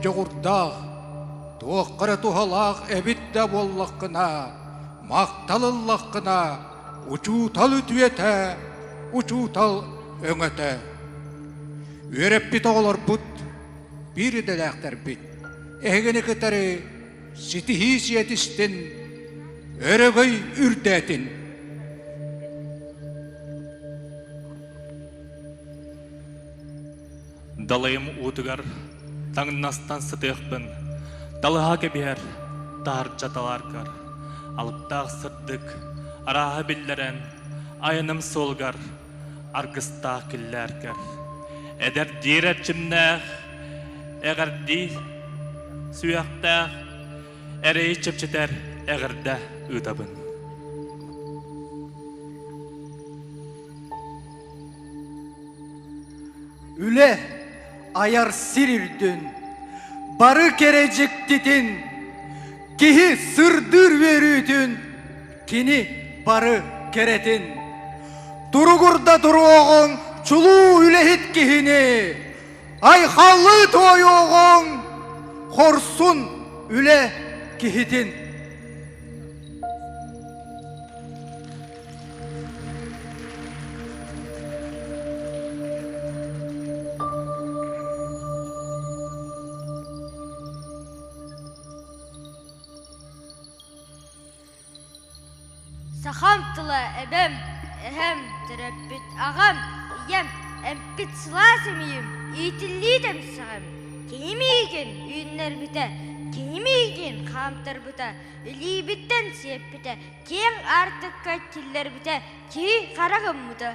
жоғырдақ, туаққара тухалақ әбітті боллаққына, мақталыллаққына, учутал үтуеті, учутал өңеті. Өреппіт оғылар бұд, бірі дәләқтер біт. Әгені кітәрі ситихи сиетістін, өрегөй үрдәтін. Далайым ұтығар, таңнастан сытықпын, далыға кебер, тар жаталар кар. Алыптақ сырдық, араға білдерен, айыным солғар, арғыстақ кілләр кар. Әдер дейрәт чімнәқ, әғірді, сүйақтақ, әрей чепчетер, әғірді ұтабын. Үле аяр сирирдün, бары кережектитин, кихи сырдыр верүтүн, кини бары керетин. Туругурда туруоғың, чулу үлехит кихини, айхалы тойоғың, хорсун үле кихитин. Сахамтыла әбәм, әхәм, тәрәппет ағам, иям, әмпет сыласым ем, етіллейдім сағам. Кенемейген үйінлер біті, кенемейген қамтыр біті, үлейбіттен сеп біті, кен артыққа келдер біті, кей қарағым мұты.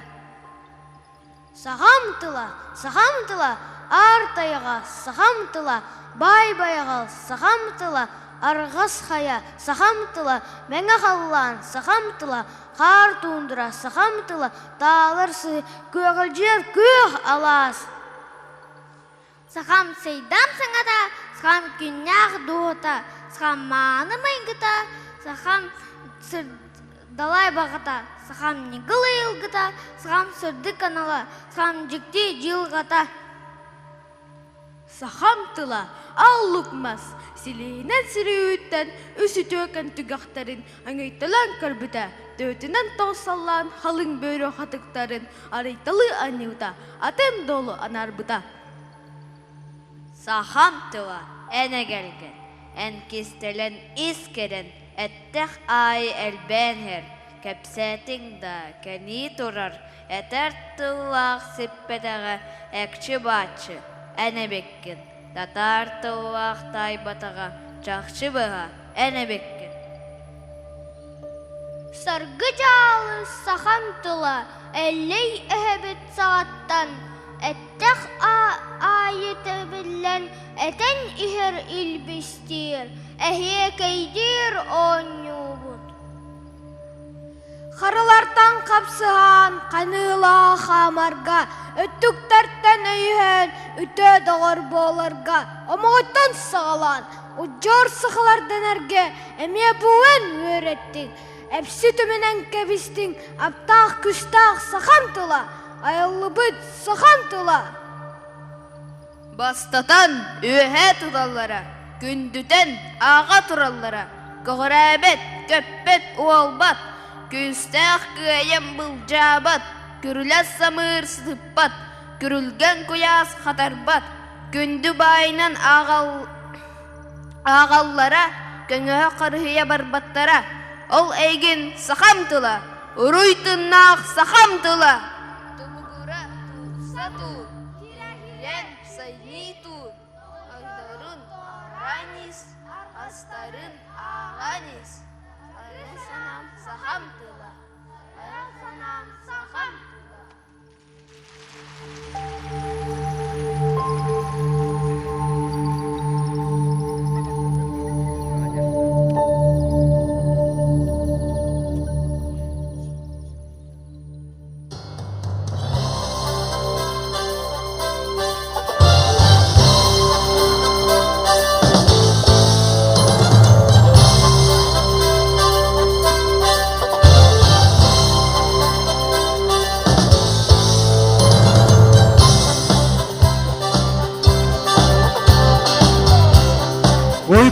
Сахамтыла, артайға сахамтыла, бай-байғал сахамтыла, арғас қая сахамтыла, мәңі қаллан сахамтыла, қар туындыра сахамтыла, талырсы көгіл жер көг алас. Сахам сейдам саңада, сахам күннәқ дуыта, сахам маны мәңгіта, сахам далай бағыта, сахам негілі елгіта, сахам сүрді канала, сахам жүкте жылғата. Сахамтыла, аллықмас, силейінен сиреуіттен, үсі төкен түгіқтарын, аңайтылан көрбіті, төтінен тоқсаллан, халың бөрі қатықтарын, арайтылы анеута, атын долу анарбыта. Сахамтыла, әне келген, ән кестелен искерен, әттәқ ай әлбәнер, кәпсәтің да кәні тұрар, әтәр тыллақ сеппетіға әкчі бачы, әне беккен, татар тыллақ тайбатыға жақшы бұға, әне беккен. Саргы жалы сахамтыла, әлей әбет сағаттан, әттәқ айыты білен, әтен ихер илбістер, әхе кейдер оңю бұд. Қарылартан қапсыған қаныла қамарға, өттіктәрттен өйген үті дағыр боларға, омағыттан сағалан, ұджар сықылардан әрге әме бұын өреттің, әпсі төменен кәбістің, аптақ күштақ сақамтыла, айылы бұд сақамтыла. Бастатан өйе тұдаллара, күндітен аға тұраллара, көғірәбет, көппет, уалбат, күстәқ көйем бұл жабат, күріләс самыр сыппат, күрілген көяс қатарбат, күнді байынан ағаллара, көңі қарғыя барбаттара, ол әйген сақамтыла, ұруйтыннақ сақамтыла. Тұмығыра тұсату, керен сайниту, ағдарын аранис, астарын ағанис. Sanam sahamtula, sanam sahamtula.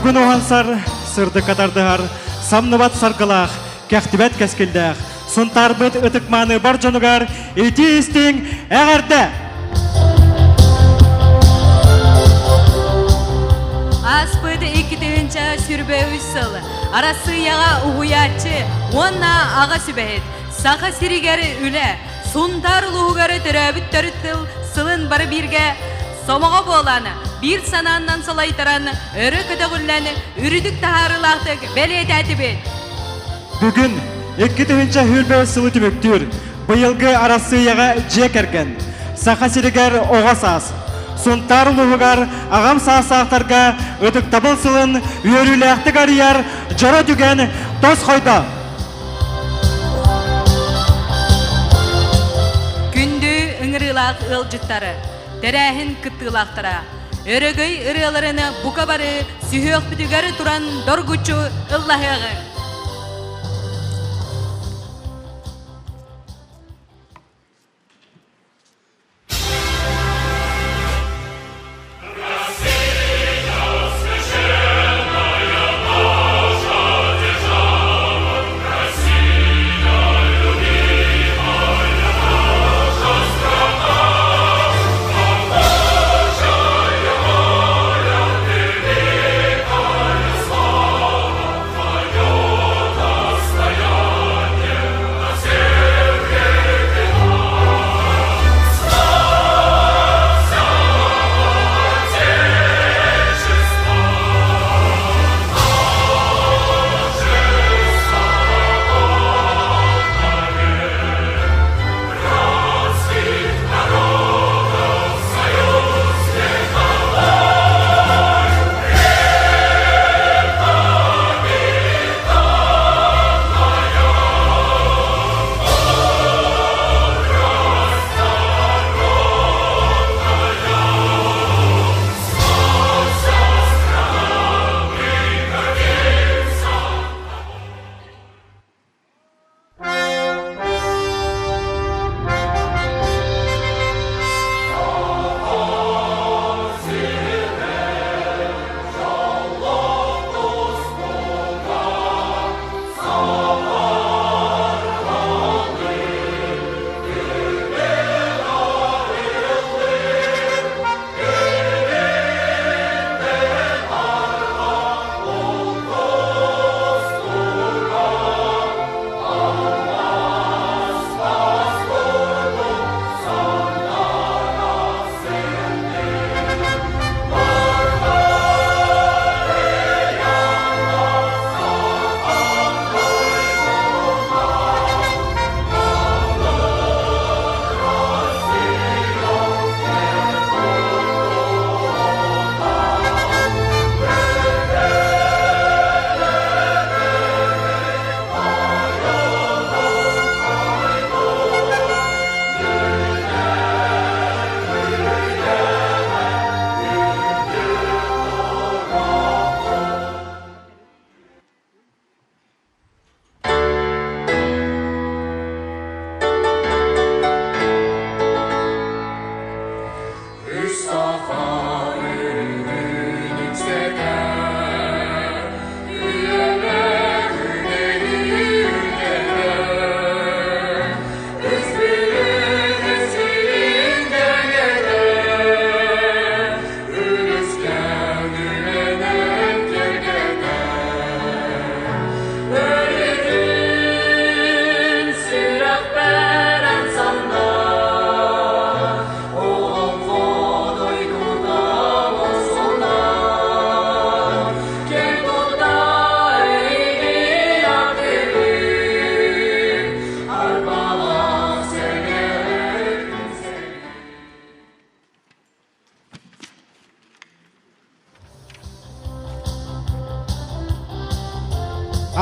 Бүгін оған сар, сырды катардығар, самныват сарқылақ, кәқтібәт кәскілдәқ, сұнтар бұд ұтықманы бар жонығар, еті істің әғарды. Аспыды икитинча сүрбе үссыл, арасы яға уғуячы, онна аға сүбәйт, сақа сиригері үлі, сұнтар ұлығары түрәбіттері сылын бары бірге, Somоға боланы, bir sanandan салайтараны, үрі күдігіләні, үрідік тағарылақтық бәлет әтібет. Бүгін 2-тігінші хүлбе сылы түміктір, бұйылғы арасы яға жек әрген. Сақа сирігер оға сас. Сұнтар ұлығығар ағам сасақтарға өтік табыл сылын үйеріләқтік арияр жара дүген тос қойда. Күнді үңірілақ ылжыттары. Тәрәхін күттілақтыра. Өрігөй ұрыларыны бұқа бары сүйек бүтігері тұран доргучу ұллағығы.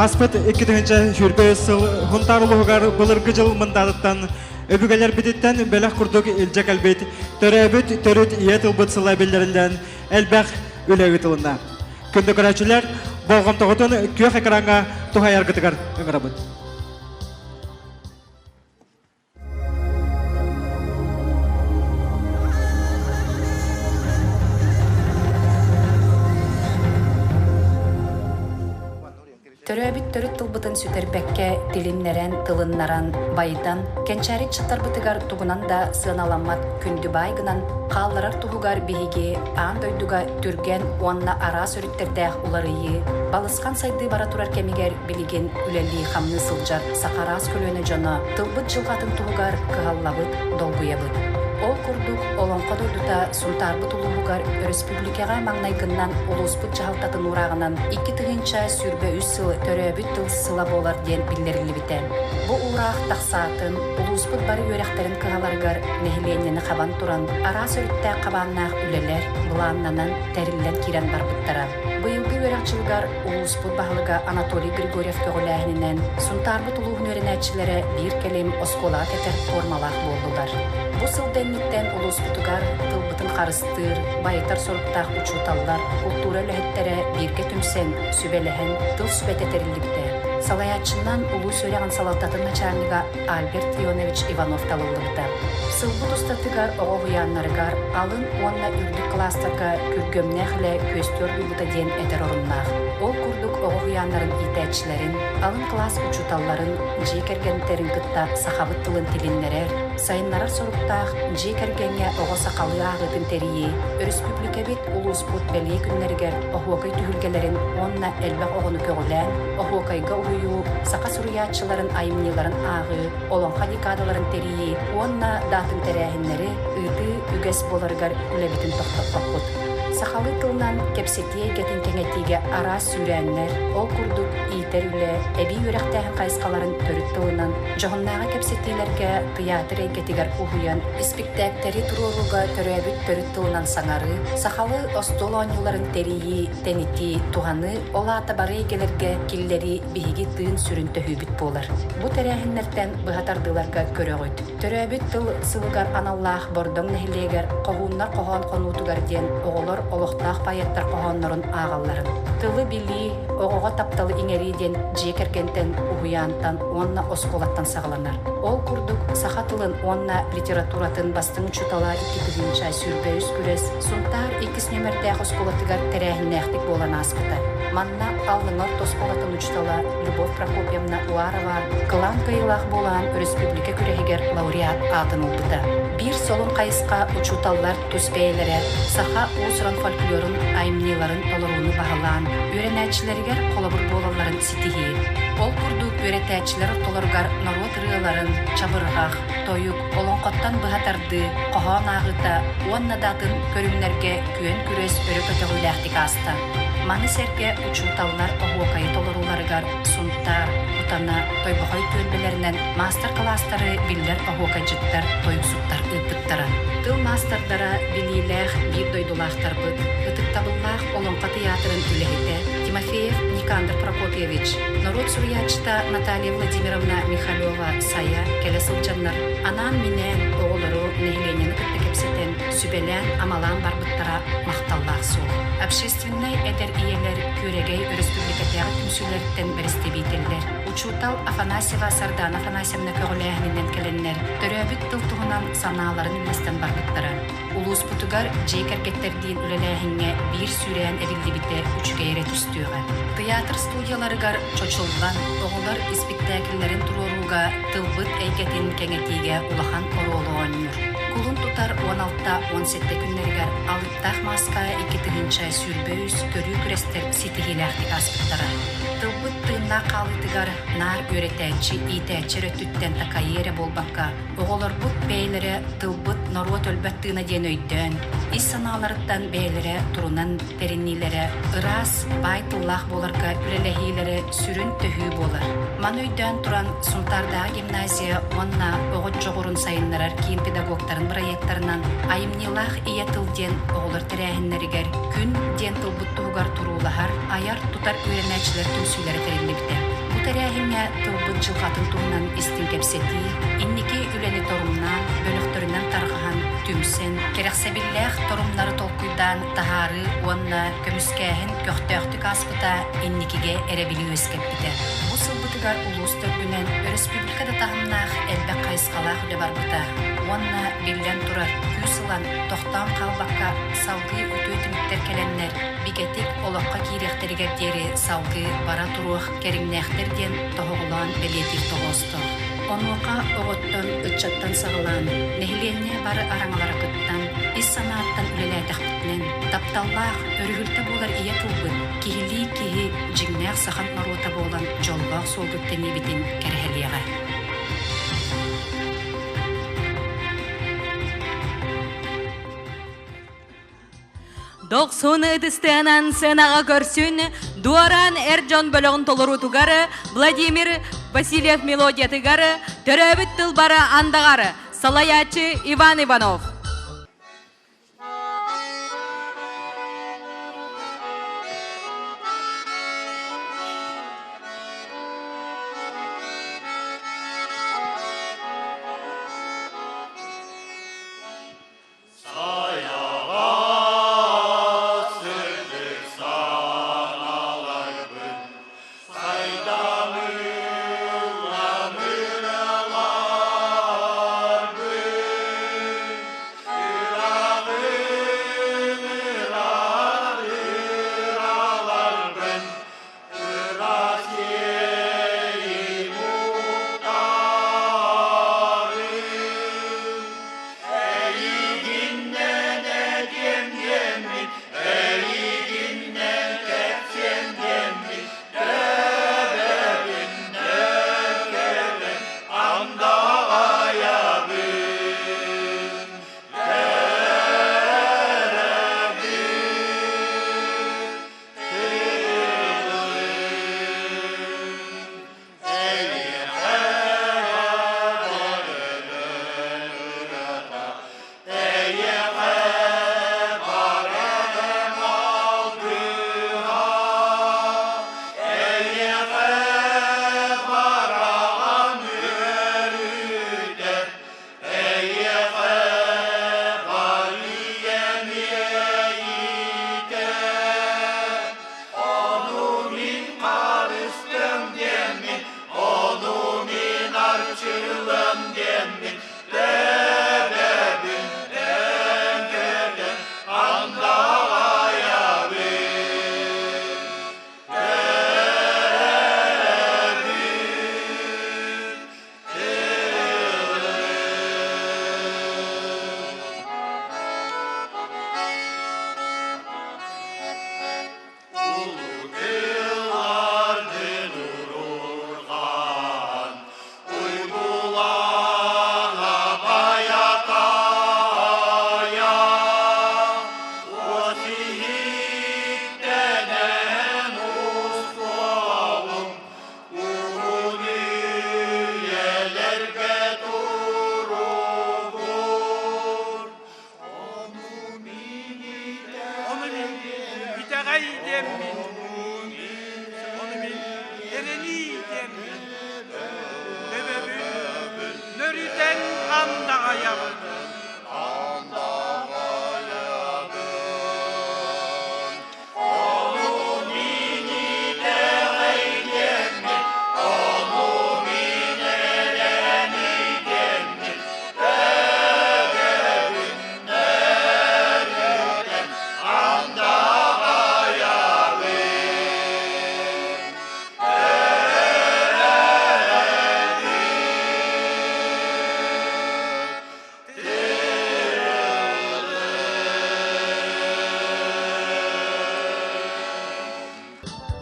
Аспыт 2-тігінші жүрбе сыл ғынтарылығығар бұлырғы жыл мұндадықтан өбігелер бітеттен бәләқ күрдік елжек әлбет төрәбіт төріт иет ұлбыт сыла белдерілден әлбәқ өләгі тылында. Күнді көрәчілер болғым тоғытын күйек экранға тұхай арғытығар өңірабыт. Төрөбүт төрүт тылбытын сүтербекке тилиннерен тылыннаран байдан кенчари чыттарбытыгар тугунан да сыаналаммат күндү байгынан каалларар тугугар биһиги аан дойдуга түрген уанна арас өрүттердэх уларыйы балыскан сайды бара турар кемигер билигин үлелии хамны сылжар сакарас көлөнө жоно тылбыт жылгатын тугугар кыгаллабыт долгуябыт. Ол курдук олонко дойдута сунтарбыт улуугар республикага маңнайгыннан улуспут жаалтатын урагынан 2 тыгынча сүрбө 3 сыл төрөбүт тыл сыла болар диэн биллерилибите. Бу ураак таксаатын улуспут бары өректерин кыгаларгар нехиленени кабан туран арас өрүттэ кабааннаах үлелер булааннанан териллен кирен барбыттара. Быйылгы өрекчилгар улуспут баһылыга Анатолий Григорьев көгөлэһининен сунтарбыт улуухун өренэчилери бир келим осколаак этер формалаах болдулар. Бу сылденниттен улуспутугар тылбытын карыстыр, байытар соруктаах учууталлар, культура өлөһеттере бирге түмсен, сүбелэһен, тыл сүбететерилибите. Салаячыннан улус өреган салалтатын начальнига Альберт Леонович Иванов талылыбыта. Сылбут устатыгар оҕоһуяаннарыгар алын уонна үрдүк класстарга күргөмнэхле көстөр бүйбута диэн этер оруннаах. Ол курдук оҕоһуяаннарын итээчилерин, алын класс учууталларын жиекергентерин кытта сахабыт тылын тилиннерер, сайыннарар соруктаах жиекергенге оҕо сакалы аагытын терии, республикабит улуспут белии күннеригер оһуокай түһүлгелерин уонна элбэх оҕону көгөлээн, оһуокайга уйуу сака суруяатчыларын айымниларын аагы, олонха декадаларын терии, уонна даатын терээһиннери ыты үгэс боларыгар үлебитин тохтоппаппут. Сахалы тылынан кепсетие гетин кеңетиге арас сүрәннер, ол курдук иитер үле, эби үрәхтәһин кайскаларын төрүт тылынан, жоғыннағы кепсетиелерге театр эгетигер уһуян, спектактери туруруга төрөбүт төрүт тылынан саңары, сахалы остол оңюларын терии, тенити, туғаны, олаата бары эгелерге киллери биһиги тыын сүрүн төһүбүт болар. Бу терәһиннерден быһатардыларга көрөгөт. Төрөбүт тыл сылыгар аналлаах бордоң нехилегер, коһууннар коһоон конуутугар диэн оголор олохтаах пайаттар коһооннорун аагалларын. Тылы били, оҕоҕо тапталы иңериден жиекергентен уһуяантан уонна осколаттан сагаланар. Ол курдук саха тылын уонна литературатын бастың учутала 2 тыгынча сүрбө 3 күрес, сунтар 2 нөмердээх осколатыгар терээһиннээхтик болан аспыта. Манна аллыңар тосколатын учутала Любовь Прокопьевна Уарова кылан кыйылаах болан республика күрэһигер лауреат атын улбыта. Бир солун кайыска учуталлар төспейлере, саха уусуран фольклорун, айымниларын олоруну баһалаан, үйренәчилергер колобур болаларын ситихи. Ол курдук үйрәтәчилер толоргар народ рыаларын, чабыргах, тойук, олонкоттан быһатарды, коһоон аагыта, уонна датын көрүмнерге күөн күрес өрөкөтөгүлээхтик аста. Маны серге учуталлар оһуокайы толоруларыгар сунтар, утана, тойбохой түөлбелеринен мастер-класстары биллер оһуокайжыттар, тойуксуттар ыппыттара. Тыл мастerdара билилэх бир дойдулаахтарбыт, ытыктабыллаах олонка театрын үлэхите Тимофеев Никандр Прокопьевич, народ суруячта Наталья Владимировна Михалева сая келе сылжаннар, анан минен оголору нехиленени кытты кепсетен сүбелен амалан барбыттара макталлаах суох. Общественный эдер иелер күрегей республикатяга түмсүлерден берестебителлер. Учутал Афанасьева Сардан Афанасьевна көгөлээһинен келеннер, төрөбүт тылтугунан санааларын үлестен барбыттара. Улуспутугар жейкергеттердиин үлелээһинге бир сүрээн эбилдибите үчүгейре түстүүгө. Театр студияларыгар чочулган оголор спектакльлерин туруруга тылбыт эйгетин кеңетиге улахан ороолооннур. Кулун тутар 16-17 күннергер алыттах маска 2 тыгынча сүрбөйүс көрүү күрестер ситихилэхти аспыттара. Тылбыт тыынна калытыгар нар өретәчи итәчи рөттүттен такайере болбакка. Оголорбут бейлере тылбыт народ өлбәт тыына ден өйдөн. Ис санааларыттан бейлере турунан териннилере ырас бай тыллах боларга үлелехилере сүрүн төһүү болар. Ман өйдөн туран Сунтарда гимназия онна огот жогорун сайыннарар кийин педагогтарын проекттарынан айымнилах ия тылден оголор терээһиннеригер күн ден тылбыттуугар турулахар аяр тутар үйренәчилер сүйлері тереліпті. Бұл тәрәхіне тылбыт жылғатын туынан істін кепсеті, иннеке үлені торумнан, бөліқтөрінен тарғыған түмсен, керексебілләқ торумнары толкуйдан тахары, онна көміскәхін көқтөқтік аспыта иннекеге әребілі өскеппіті. Бұл сылбытыгар улус төргінен республикада тағымнақ әлбәк қайысқалақ үлі барбыта. Онна білден тұрар, күс сылан тохтам қалбаққа салғы үтөтіміктер келеннер бигетик олаққа кирехтерігер дері салғы бара тұруық керіңнәхтерден тоғылан белетик тоғысты. Онуқа оғыттан үтчаттан сағылан, нехиленне бары араңлары кыттан, ис санааттан үлеләйтіқ бітнен, тапталлақ өрігілті болар ие тұлбын, кихили жигнәқ сахан маруыта болан жолғақ солгыттен ебітін кәрхелеға. Доқсуны ыдыстыанан сынаға көрсін, дуаран әрджон бөлігін толыру тугары, Владимир Васильев мелодия тыгары, төрөбіт тылбары андағары, салаячы Иван Иванов.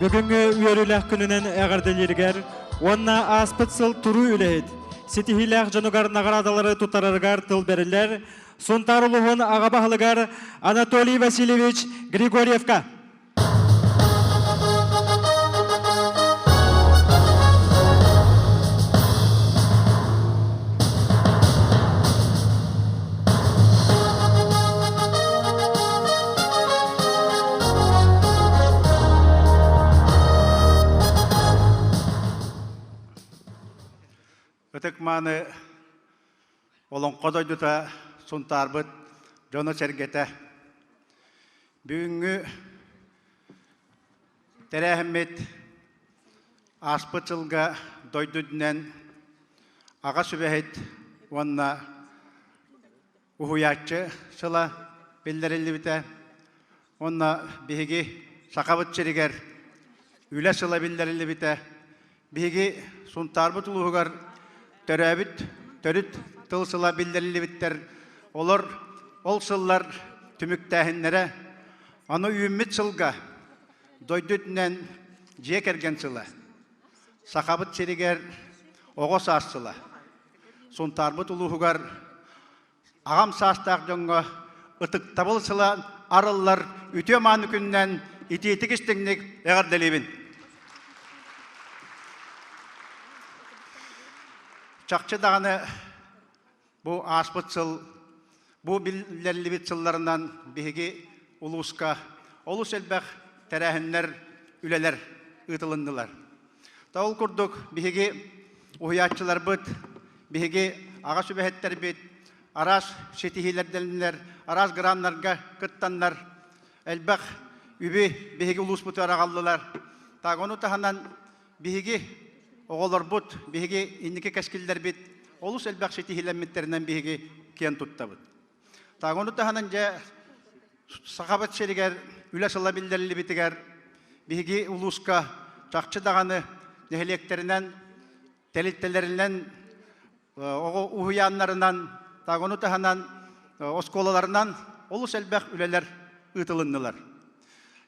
Бүгінгі үйеріләқ күнінен әғірделергер, онна аспытсыл тұру үлейд. Сетихиләқ жанугар нағарадалары тұтарырғар тыл берілер, сонтарылығын ағабағылығар Анатолий Васильевич Григорьевка. Ötekmanı olon kodayduta suntarbıt Jono Sergete. Büyüngü terehmet aspıtılga doydudnen ağa sübehet vanna уһуяччы сыла белдерилли бите. Онна биһиги сакабыт черигер үле сыла белдерилли бите. Биһиги сунтарбыт улуһугар төрөбүт төрүт тыл сыла белдерилли биттер. Олар ол сыллар түмүктәһиннәре аны үйүммит сылга дойдүтнен жие керген сыла. Сакабыт черигер ого саас сыла. Сунтарбыт улуһугар агам саастаак жоңго ытыктабыл сыла арыллар үтө мааны күннен итиетик истеңник эгерделибин. Чакчы даганы бу аспыт сыл, бу биллерлибит сылларынан биһиги улуска, олус элбэх тәрәһиннер үлелер ытылындылар. Таул курдук биһиги уһуяччылар быт, биһиги ага сүбэһеттер бит, арас сетихилерденлер, арас граннарга кыттаннар, элбэх үбі биһиги улус бут арагаллылар. Тагону таханан биһиги оголор бут, биһиги инники кескиллер бит, олус элбэх сетихилеммиттеринен биһиги кен туттабыт. Тагону таханан же сахабат шеригер үле сыла билдерили битигер биһиги улуска чакчы даганы нехилектеринен телиттелеринен ого уһуяннарынан тагону таханан осколаларынан олус элбэх үлелер ытылыннылар.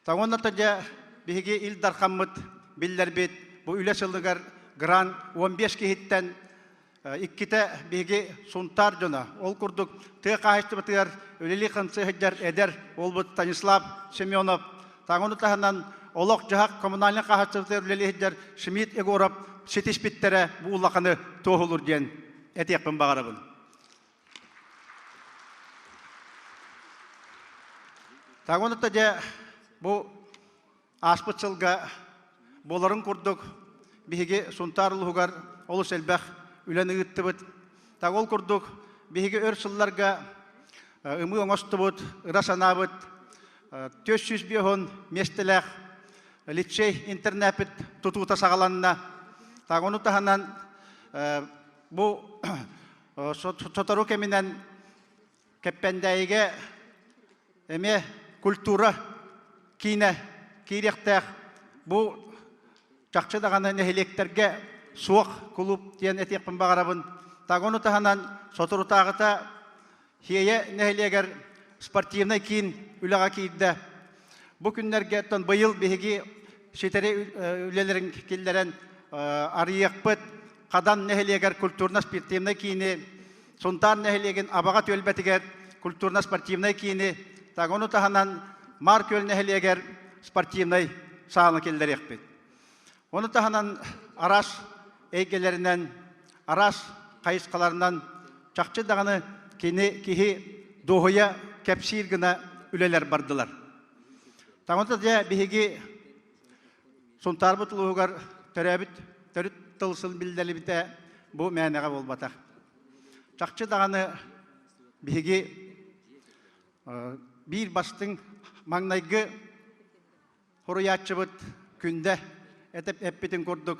Тагонната же биһиги илдар хаммыт биллер бит бу үле сылыгар гран 15 кихиттен икките биһиги сунтар жона ол курдук тыа каачты бытыгар үлели хансы хыджар эдер ол бут Станислав Семенов. Тагону таханан олок жахак коммунальный каачты бытыгар үлели хыджар Шмидт Егоров сетишпиттере бу улаканы тоохулур диен этиякпын багарабын. Тагонutta же бу аспыт сылга боларын курдук биһиги сунтар улугар олус элбэх үлен ыыттыбыт. Тагол курдук биһиги өр сылларга ымы оңостубут, ыра санабыт, 400 биохон местелэх лицей интернепит тутуута сагаланна. Тагону таханан бу сотору кеминен кеппендәйге эме культура кине киректэх бу чакчы даганы нехилектерге суак клуб диен этекпин багарабын. Тагону таханан сотору тагыта хие нехилегер спортивный кин үлага кийде. Бу күннерге тон быйыл биһиги шетери үлелерин киллерен арыякпыт кадан нехилегер культурно спортивный кини сунтар нехилеген абага төлбетигер культурно спортивный кини тагону таханан мар көл нехилегер спортивный сааны киллерекпит. Оны таханан арас эйгелеринен арас кайыскаларынан чакчы даганы кихи дохуя кепсир гына үлелер бардылар. Тагонта же биһиги сунтарбыт улугар төрөбүт төрүт тылсыл билдерибите бу мәнеге болбата. Чакчы даганы биһиги бир бастың маңнайгы хоруячыбыт күндө этеп эппитин курдук.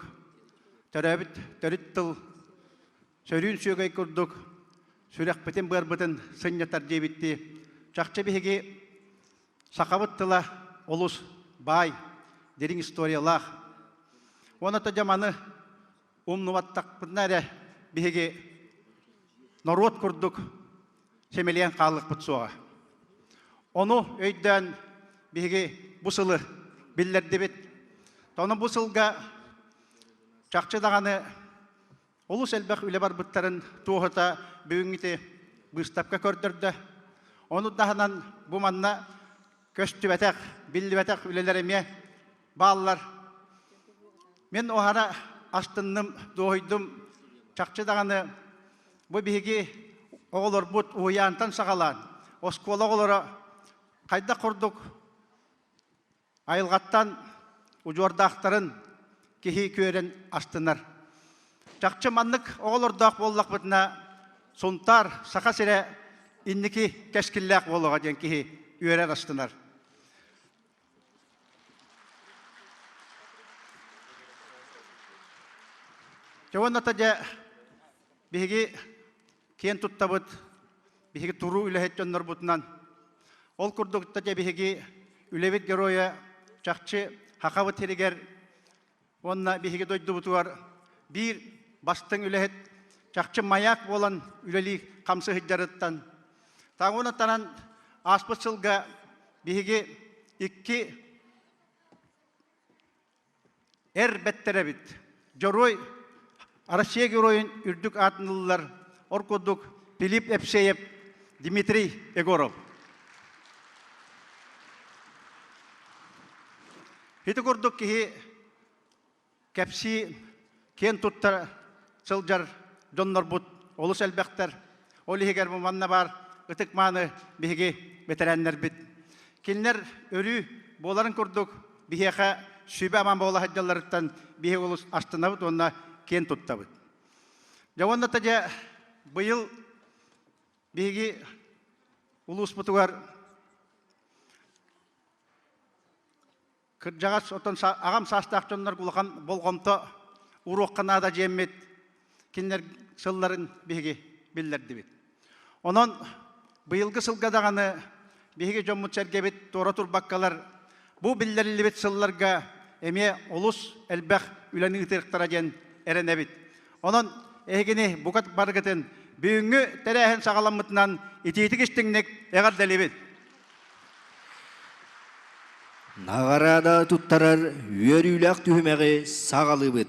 Төрөбүт төрүт тыл сөрүн сүйгөй курдук. Сүрекпетин бырбытын сыннятар дебитти. Чакчы биһиги сакабыт тыла олус бай дерин историялах. Оната жаманы умнуваттакпыннаре биһиги народ курдук семелиен калык бутсуга. Ону өйдөн биһиги бусылы биллерди бит. Тону бусылга чакчы даганы олус элбэх үле бар буттарын туохата бүгүнгите быстапка көрдөрдө. Ону дагынан бу манна көстүбетек, биллибетек үлелереме баалар. Мен охара астынным, дойдум, чакчы даганы бу биһиги оголор бут уянтан сагалан. Оскола оголора кайда курдук айылгаттан ужордактарын кихи көрен астынар. Чакчы маннык оголордак боллак бутна сунтар сака сире инники кескиллак болуга ден кихи үйрер астынар. Жауанната же биһиги кен туттабыт биһиги туру үлэһет дьоннор бутунан. Ол курдук тете биһиги үлебит героя чахчы хакабыт херигер онна биһиги дойду бутуар бир бастың үлэһет чахчы маяк болан үлели камсы хыджарыттан. Тагуна танан аспытсылга биһиги икки беттеребит. Жорой Россия героин үрдүк атынылылар оркудук Филипп Эпсеев, Дмитрий Егоров. Хити курдук кихи кепси кен туттар сылжар жоннор бут олус элбектер. Олихигер муманна бар ытык маны биһиги ветераннер бит. Кинлер өрү боларын курдук бихиха Шүбе аман бола хаджаларыттан бихи олус астынабыт, онна кен туттабыт. Жауанна тажа быйыл бихиги улус бутугар кыржагас отон агам састакчоннор кулахан болгомто урокканада жеммет кинлер сылларын бихиги биллерди бит. Онон быйылгы сылгадаганы бихиги жоммут сергебит тора турбаккалар бу биллерли бит сылларга эме улус элбэх үләни тирктара ген эренебит. Онон эгини букат баргытын бүгүнгү терехин сагаламытынан ититик иштиңник эгарделибит. Нағарада туттарар үйөрүләк түхімеғи сағалыбыт.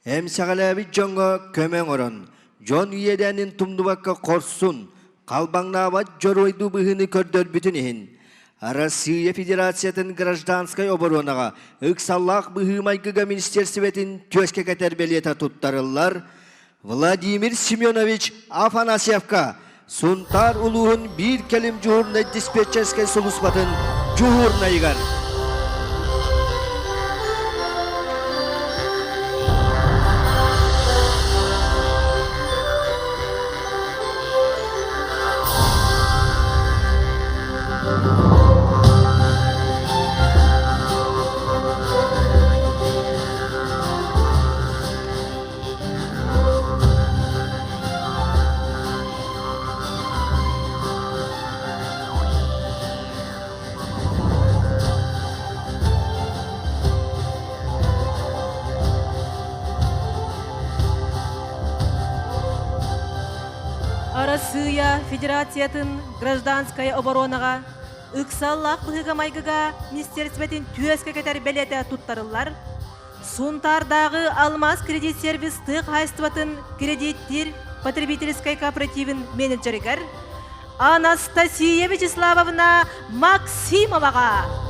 Әм сағалабит жоңға көмен орын, жон үйеденін тұмдубаққа қорсын, қалбаңнабат жоройду бұхыны көрдөр бүтін ехін. Россия Федерациятын гражданскай оборонаға ықсаллақ бұхымайгыға министерсіветін төске кәтербелета туттарылар Владимир Семенович Афанасьевка Сунтар улуғын бір келім жуғырна диспетчерскай солуспатын жуғырна игар. Россия Федерациятын гражданская оборонаға ыксаллақ бұғығамайгыға министерсветин төске кетер белеті туттарылар. Сунтардағы алмаз кредит сервис тық хайстватын кредиттер потребительской кооперативін менеджерігер Анастасия Вячеславовна Максимоваға.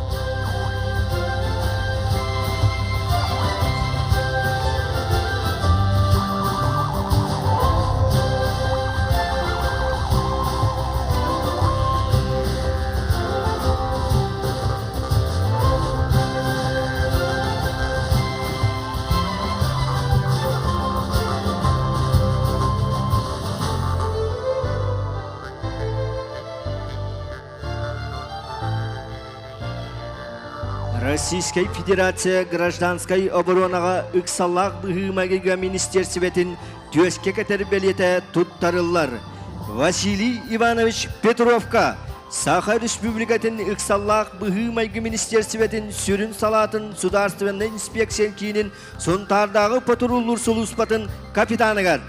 Российская Федерация гражданской оборонаға ықсаллақ бұғымагыға министерсіветін төске кәтербелеті туттарылар. Василий Иванович Петровка Саха Республикатын ықсаллақ бұғымагы министерсіветін сүрін салатын сударственный инспекция кейінін Сунтардағы патруллур солуспатын капитаныгар.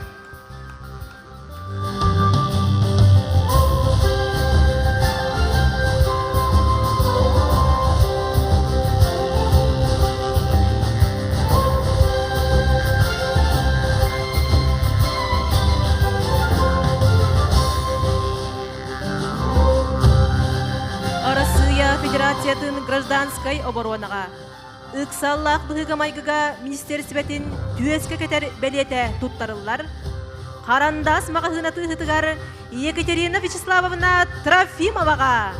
Федерациятын гражданской оборонаға ықсаллақ бұғығамайгыға министерсветин төске кетер белеті туттарылар. Қарандас мағahынаты ғытығар Екатерина Вячеславовна Трофимоваға.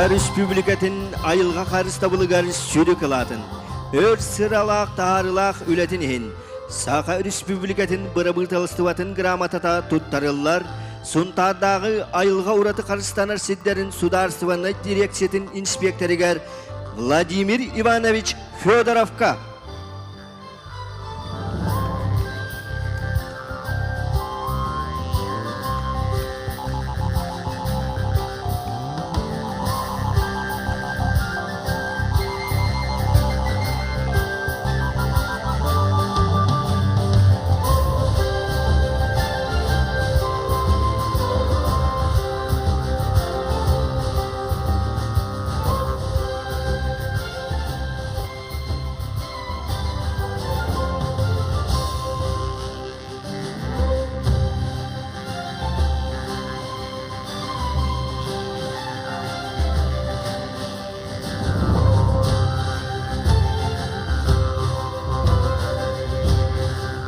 Saqa Respublikatın ayılğa qarısta bulugar sürü kılatın. Ör sıralaq taharılaq ületin hin. Saqa Respublikatın bırabırt alıstyvatın gramatata tuttarıllar. Suntardağı ayılğa uratı qarıstanar sidderin sudarstываны direksiyetin inspektorigar Vladimir Ivanovich Fedorovka.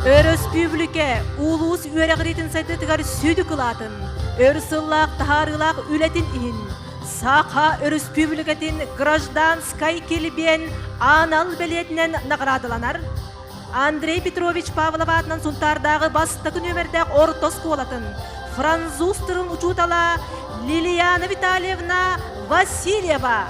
Республика улус үерегритин сайдытыгар сүдү кылатын. Өрсыллак тахарылак үлетин ин. Сақа республикатын гражданскай келбен анал белетинен наградаланар. Андрей Петрович Павлов атынан сунтардагы бастыкы нөмердек ортос болатын. Француз тылын учутала Лилияна Витальевна Васильева.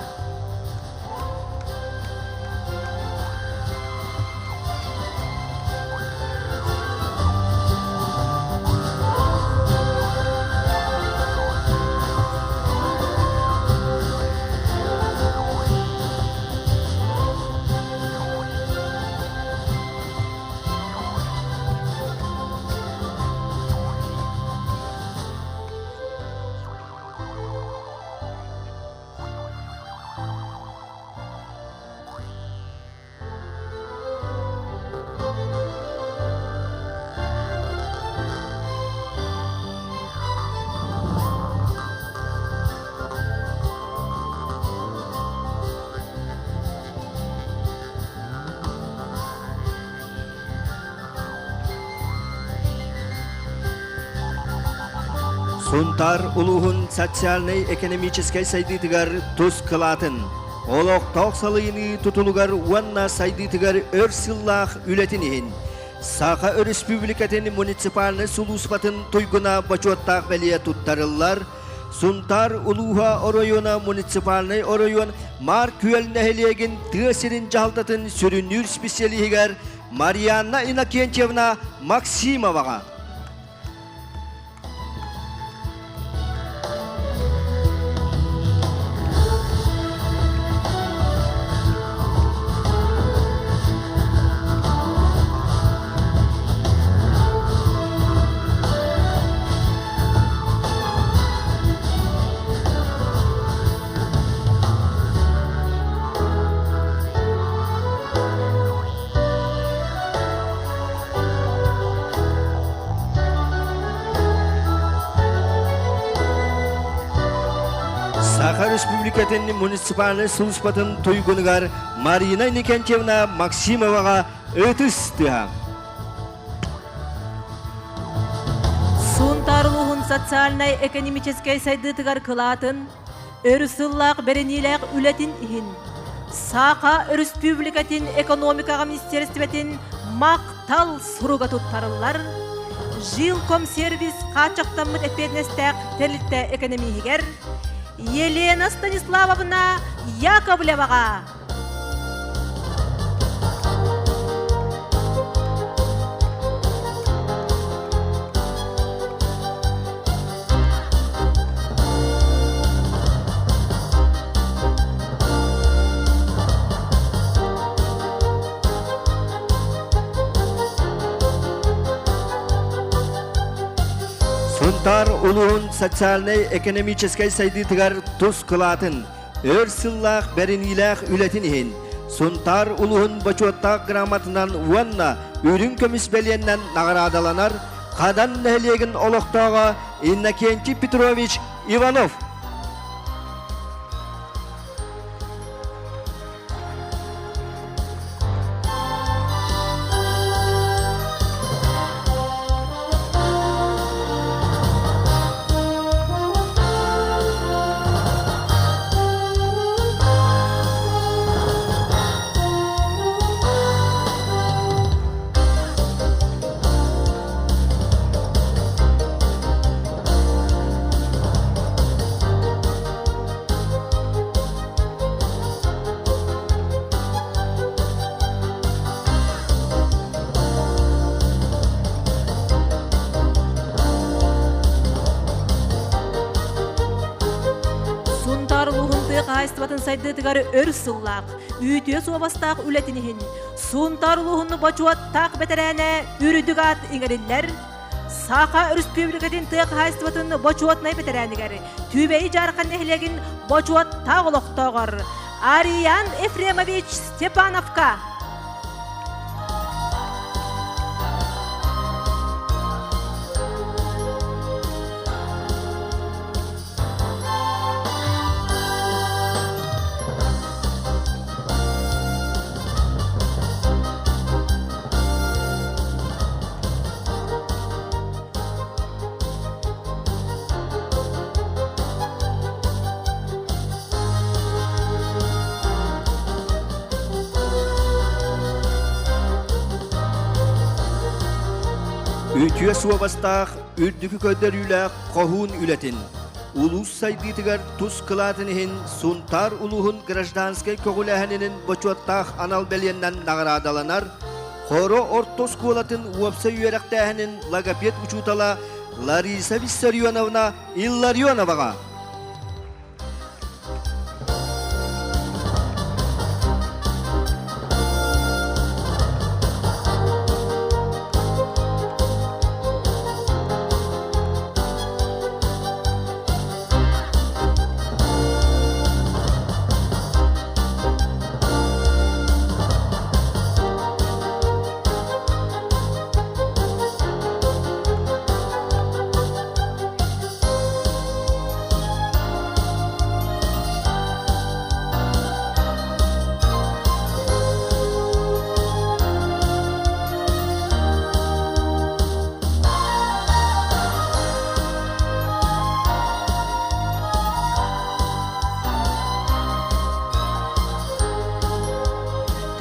Suntar uluğun sotsialnay ekonomическай сайдытыгар тус кылатын. Олоқтақ салыйыны tutulugar уанна сайдытыгар өрсыллах үлетінен. Saqa Республикатын муниципальны сулуспатын туйгуна бачуаттақ бәлия туттарылар. Suntar uluğa orayona municipalny orayon mar küel neheliegen təsirin jahıltatın sürünür spesialihigar Marianna Inakentьевна Maksimovaga. Saqa Respublikатын municipalny suluspатын tuygunugar Marina Inakentьевна Maksimovaga ötüstüha. Сунтарлуғын социальнай экономическай сайдытыгар кылатын, өрсыллақ беренилек үлетін ихин. Сақа Республикатын экономикаға министерстветін мақтал сұруға туттарылар. Жилком сервис қачақтамыт эпеднестәк терлітті экономигер Елена Станиславовна Яковлеваға. Suntar uluğun sotsialnay ekonomическай сайдытыгар тус кылатын. Өрсыллах беренилах үлетін ихин. Suntar uluğun бачуаттақ грамотынан уанна үрін көміс беленнен наградаланар. Qadan nehliegen олықтаға Иннокентий Петрович Иванов. хайстыбатын сайдытыгар өр сыллақ, үйтіе суабастақ үлетінігін, сунтар улуғынны бачуаттақ бәтәрәне үрідік ат иңерілер, Сақа республикатын тык хайстыбатын бачуатнай бәтәрәнігер, түбәй жарқан нәхілегін бачуаттақ олықтағыр. Ариан Ефремович Степановка. Ütüye suabastaq, ürdükü köder ülaq, qohun ületin. Ulus saydıtıgar tuz kılatınıhin, suntar uluhun grajdanskay kögüləhaninin boçuattaq anal beliyenden nağradalanar, Xoro ortos kualatın uapsa üyerektähinin lagapet uçutala Larisa Vissarionovna Illarionovaga.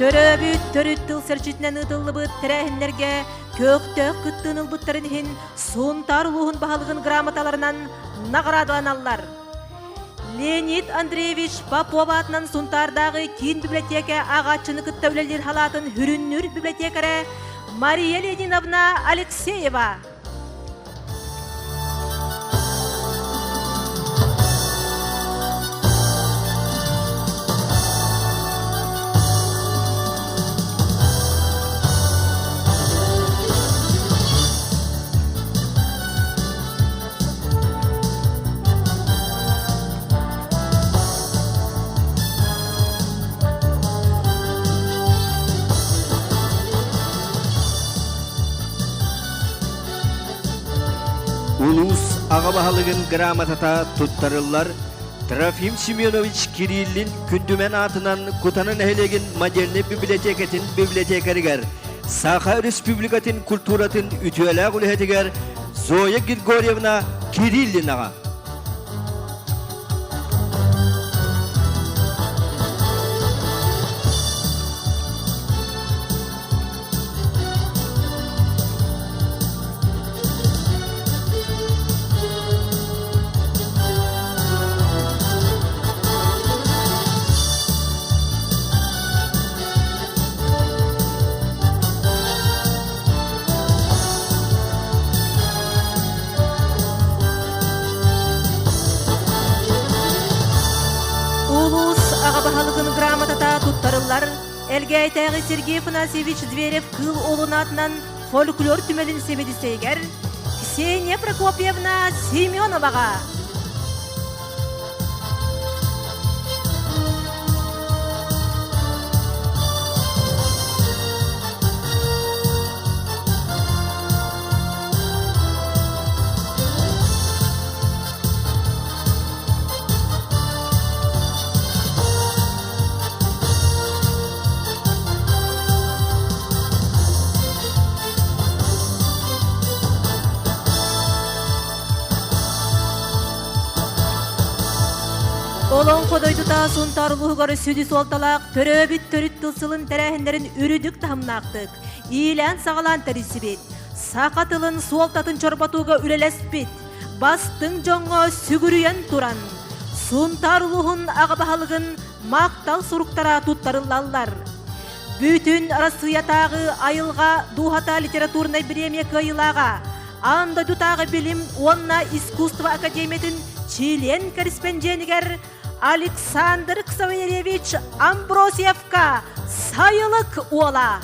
Төрөбүт төрүт тыл сырчытынан ытыллыбыт тәрәһиннерге көктөк кыттын ылбыттарын хин сунтар улуғын бағалығын грамоталарынан наградаланаллар. Леонид Андреевич Попов атынан сунтардағы кин библиотека ағачыны кытта үлелер халатын хүрүннүр библиотекаре Мария Лениновна Алексеева. Ulus ağabahalığın gramatata tuttarırlar, Trofim Semyonovich Kirillin kündümen atından kutanın ehelegin Maderni Biblioteketin bibliotekarigar, Sakha Respublikatin kulturatın ütüyelağ ulhetigar, Zoya Grigorievna Kirillin ağa. Ағабахалығын грамотата туттарылар, Элгейтағы Сергей Фанасьевич Зверев кыл олын атынан фольклор түмелін себедісейгер, Ксения Прокопьевна Семеноваға. Олон қодойдута сунтарлығығары сүді солталақ, төрөбіт төріт тылсылын тәрәхіндерін үрідік тахымнақтық. Ийлән сағалан тәрісібет. Сақатылын суалтатын чорбатуға үлелеспет. Бастың жоңға сүгірүйен туран. Сунтарлығын ағабағалығын мақтал сұруқтара туттарылалар. Бүтін арасыятағы айылға духата литературной премия кайылаға. Анда дутағы білім онна искусство академиятын член корреспондентігер Александр Ксаверевич Амбросьевка сайылык уола.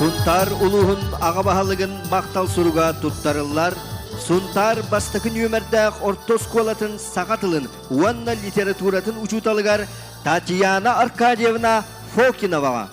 Сунтар улуғын ағабахалығын мақтал сұруға тұттарылар. Сунтар бастықын өмірдәқ ортос колатын сағатылын уанна литературатын учуталығар Татьяна Аркадьевна Фокиноваға.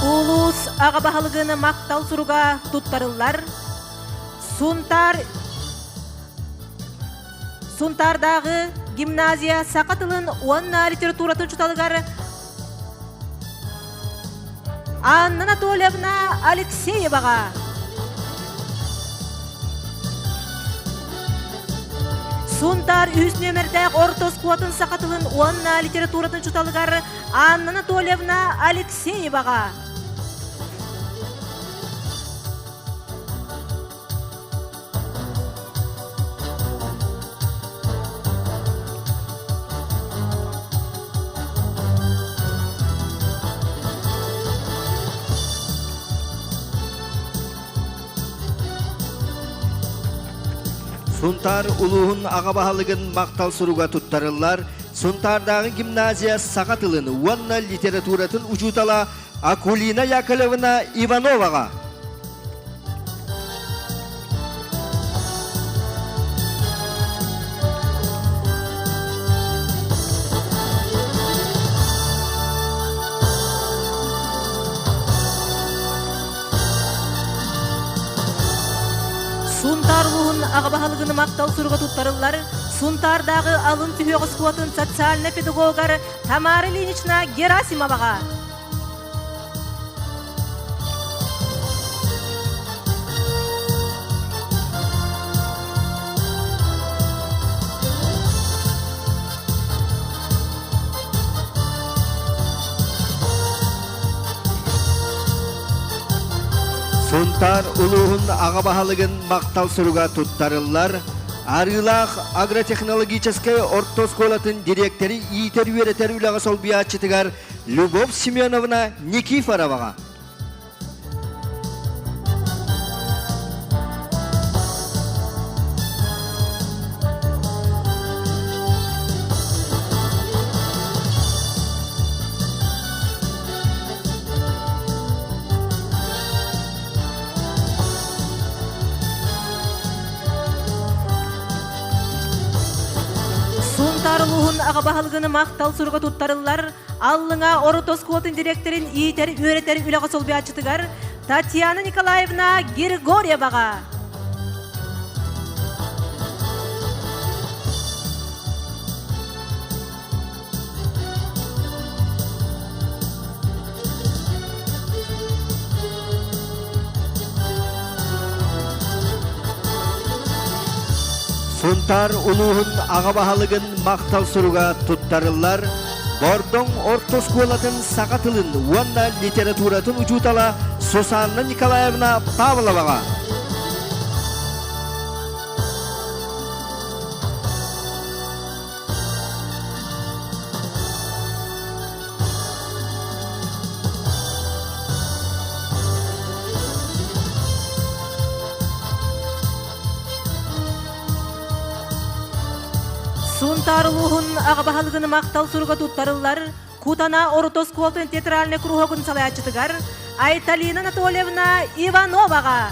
Улус ағабахалығыны мақтал сұруға тұттарылар. Сунтардағы гимназия сақатылын уанна литературатын чуталығар Анна Анатольевна Алексееваға. Сунтар үз нөмірдәқ ортос қуатын сақатылын уанна литературатын чуталығар Анна Анатольевна Алексееваға. Сунтар улуғын ағабахалығын мақтал сұруға тұттарылар. Сунтардағы гимназия сағатылын уанна литературатын учутала Акулина Яковлевна Ивановаға. Сунтарлуғын ағабахалығыны мақтал сұруға тұттарылар. Сунтардағы алын түйеғыз қуатын социальный педагогар Тамара Ильинична Герасимоваға. Сунтар улуғын ағабахалығын мақтал сұруға тұттарылар. Арылақ агротехнологическая ортосколатын директори иетер үйретер үліға сол биятчытығар Любовь Семеновна Никифороваға. Сунтарлуғын ағабахалығыны мақтал сұруға тұттарылар. Аллыңа оротос қуатын директорин иетер үйретер үліға сол биятчытығар Татьяна Николаевна Григорьеваға. Сунтар улуғын ағабахалығын мақтал сұруға тұттарылар. Бордың ортосколатын сағатылын уанна литературатын учутала Сусанна Николаевна Павловаға. Сунтарлуғын ағабахалығыны мақтал сұруға тұттарылар. Кутана оротос колтын театральный кругын салаячытыгар Айталина Анатольевна Ивановаға.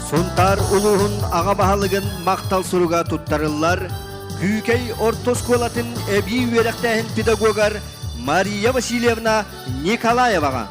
Сунтар улуғын аға бағалығын мақтал сұруға тұттарылар, Күйкей ортосколатын әбей веректәхін педагогар Мария Васильевна Николаеваға.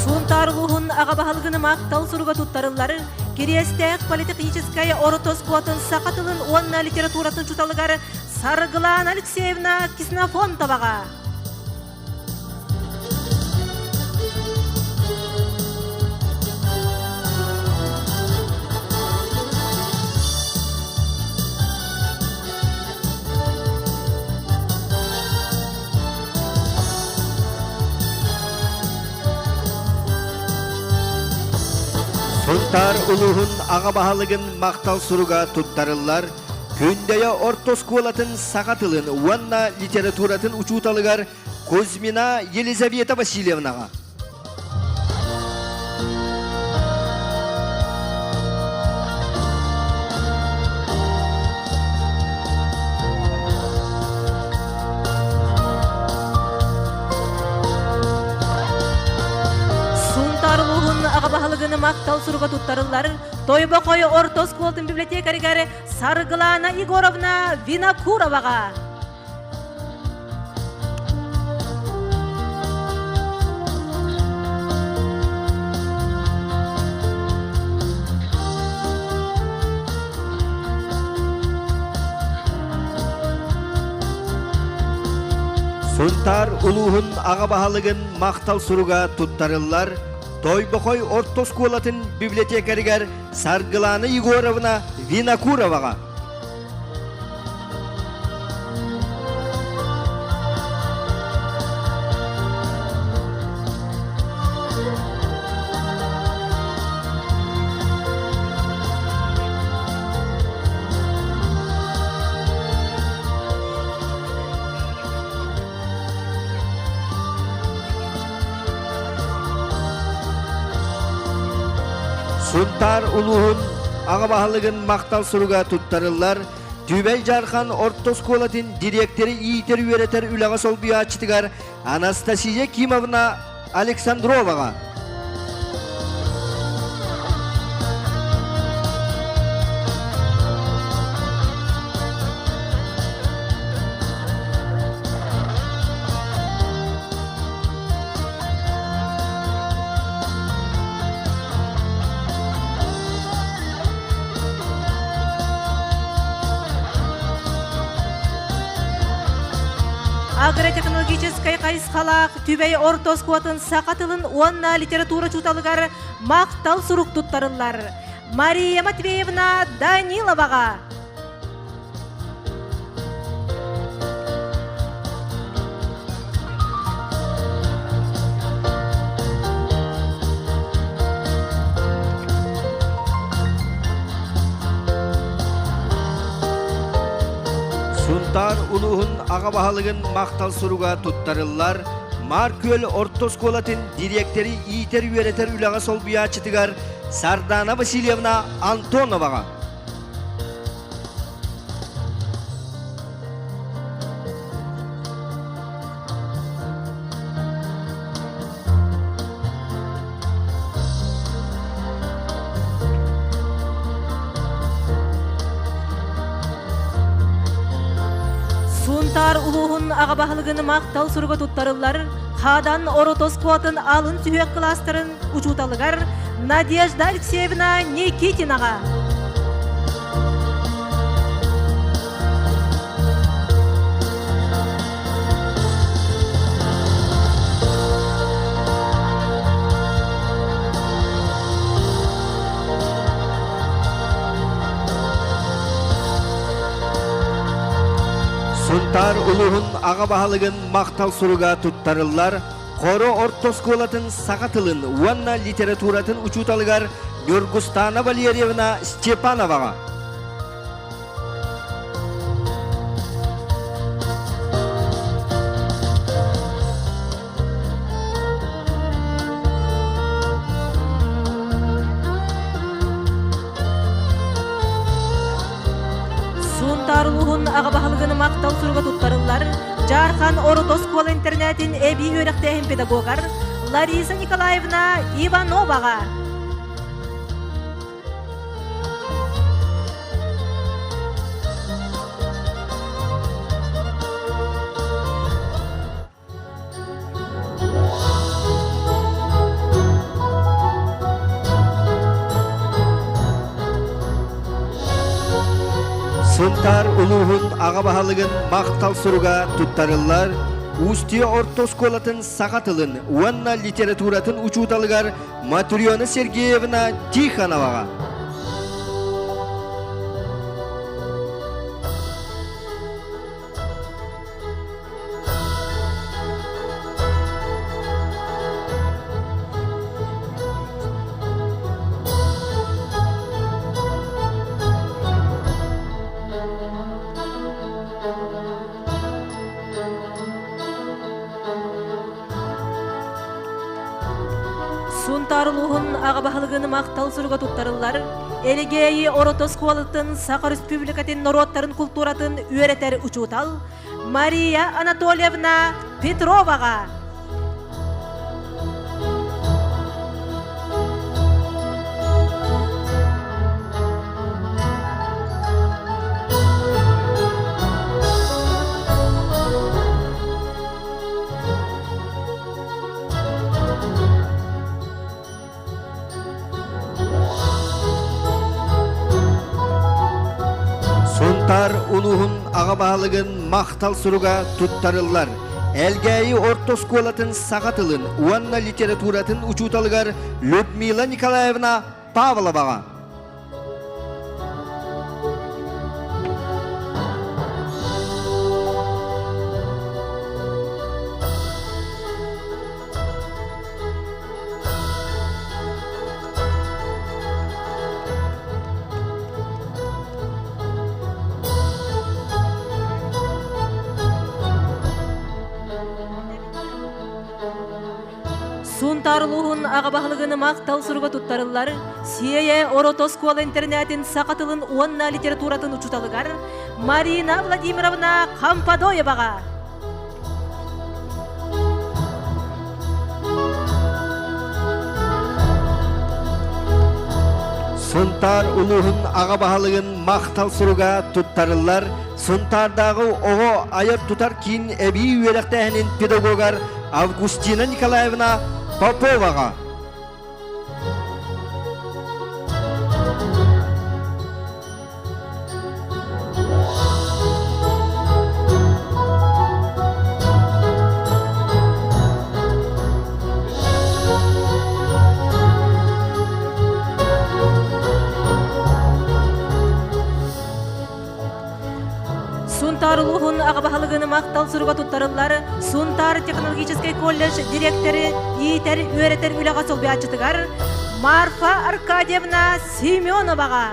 Сунтарлуғын ағабағалғыны мақтал сұруға тұттарылары, Керестәк политехническая оротоскуатын сақатылын онна литературатын чуталығары Сарғылан Алексеевна Киснафонтоваға. Сунтар улуғын аға бағалығын мақтал сұруға тұттарылар, Күндея ортосколатын сақатылын уанна литературатын учуталығар Кузьмина Елизавета Васильевнаға. Ағабағалығыны мақтал сұруға тұттарылар, Тойбақой ортосколтын библиотекаригары Сарғылана Егоровна Винокуроваға. Сунтар улуғын аға бағалығын мақтал сұруға тұттарылар, Тойбақой ортосколатын библиотекаригар Сарғылана Егоровна Винокуроваға. Сунтар улуғын аға бағалығын мақтал сұруға тұттарылар, Түбәй Жархан ортосколатын директері иетер үйретер үліға сол бүйачытығар Анастасия Кимовна Александроваға. Агротехнологическай қайысқалақ Түбәй ортоскуатын сақатылын онна литература чуталығары мақтал сұруқ тұттарылар. Мария Матвеевна Даниловаға. Сунтар улуғын аға бағалығын мақтал сұруға тұттарылар, Маркөл ортосколатын директері иетер үйретер үліға сол бүйачытығар Сардана Васильевна Антоноваға. Сунтар улуғын ағабағылығыны мақтал сұруға тұттарылар, Қадан оротоскуатын алын түйек кластырын учуталығар Надежда Алексеевна Никитинаға. Сунтар улуғын аға бағалығын мақтал сұруға тұттарылар, Қоры ортосколатын сақатылын уанна литературатын учуталығар Нюргустана Валерьевна Степановаға. Сунтарлуғын ағабахылығыны мақтал сұруға тұттарылар, Жархан Оротоскол интернетин әбей өріқтәйін педагогар Лариса Николаевна Ивановаға. Сунтар улуғын ағабахалығын мақтал сұруға тұттарылар, Устия ортосколатын сағатылын, уанна литературатын учуталығар Матурьона Сергеевна Тихоноваға. Сунтарлуғын ағабахылығыны мақтал сұруға тұттарылар, Элегейі Оротосколатын Сақа Республикатын народтарын культуратын үйретер учутал Мария Анатольевна Петроваға. Сунтар улуғын ағабахалығын мақтал сұруға тұттарылар. Әлгәйі ортосколатын сағатылын, уанна литературатын учуталығар Людмила Николаевна Павловаға. Сунтарлуғын ағабахылығыны мақтал сұруға тұттарылар, Сие Оротоскол интернетин сақатылын уанна литературатын учуталығар Марина Владимировна Кампадоеваға. Сунтар улуғын ағабахалығын мақтал сұруға тұттарылар, Сунтардағы оғы айыр тұтар кейін әбей үйеліктәхінен педагогар Августина Николаевна Поповаға. Сунтарлуғын ағабахылығыны мақтал сұруға тұттарылар, Сунтар технологический колледж директоры Иетер үйретер үліға солбе ачытығар Марфа Аркадьевна Семеноваға.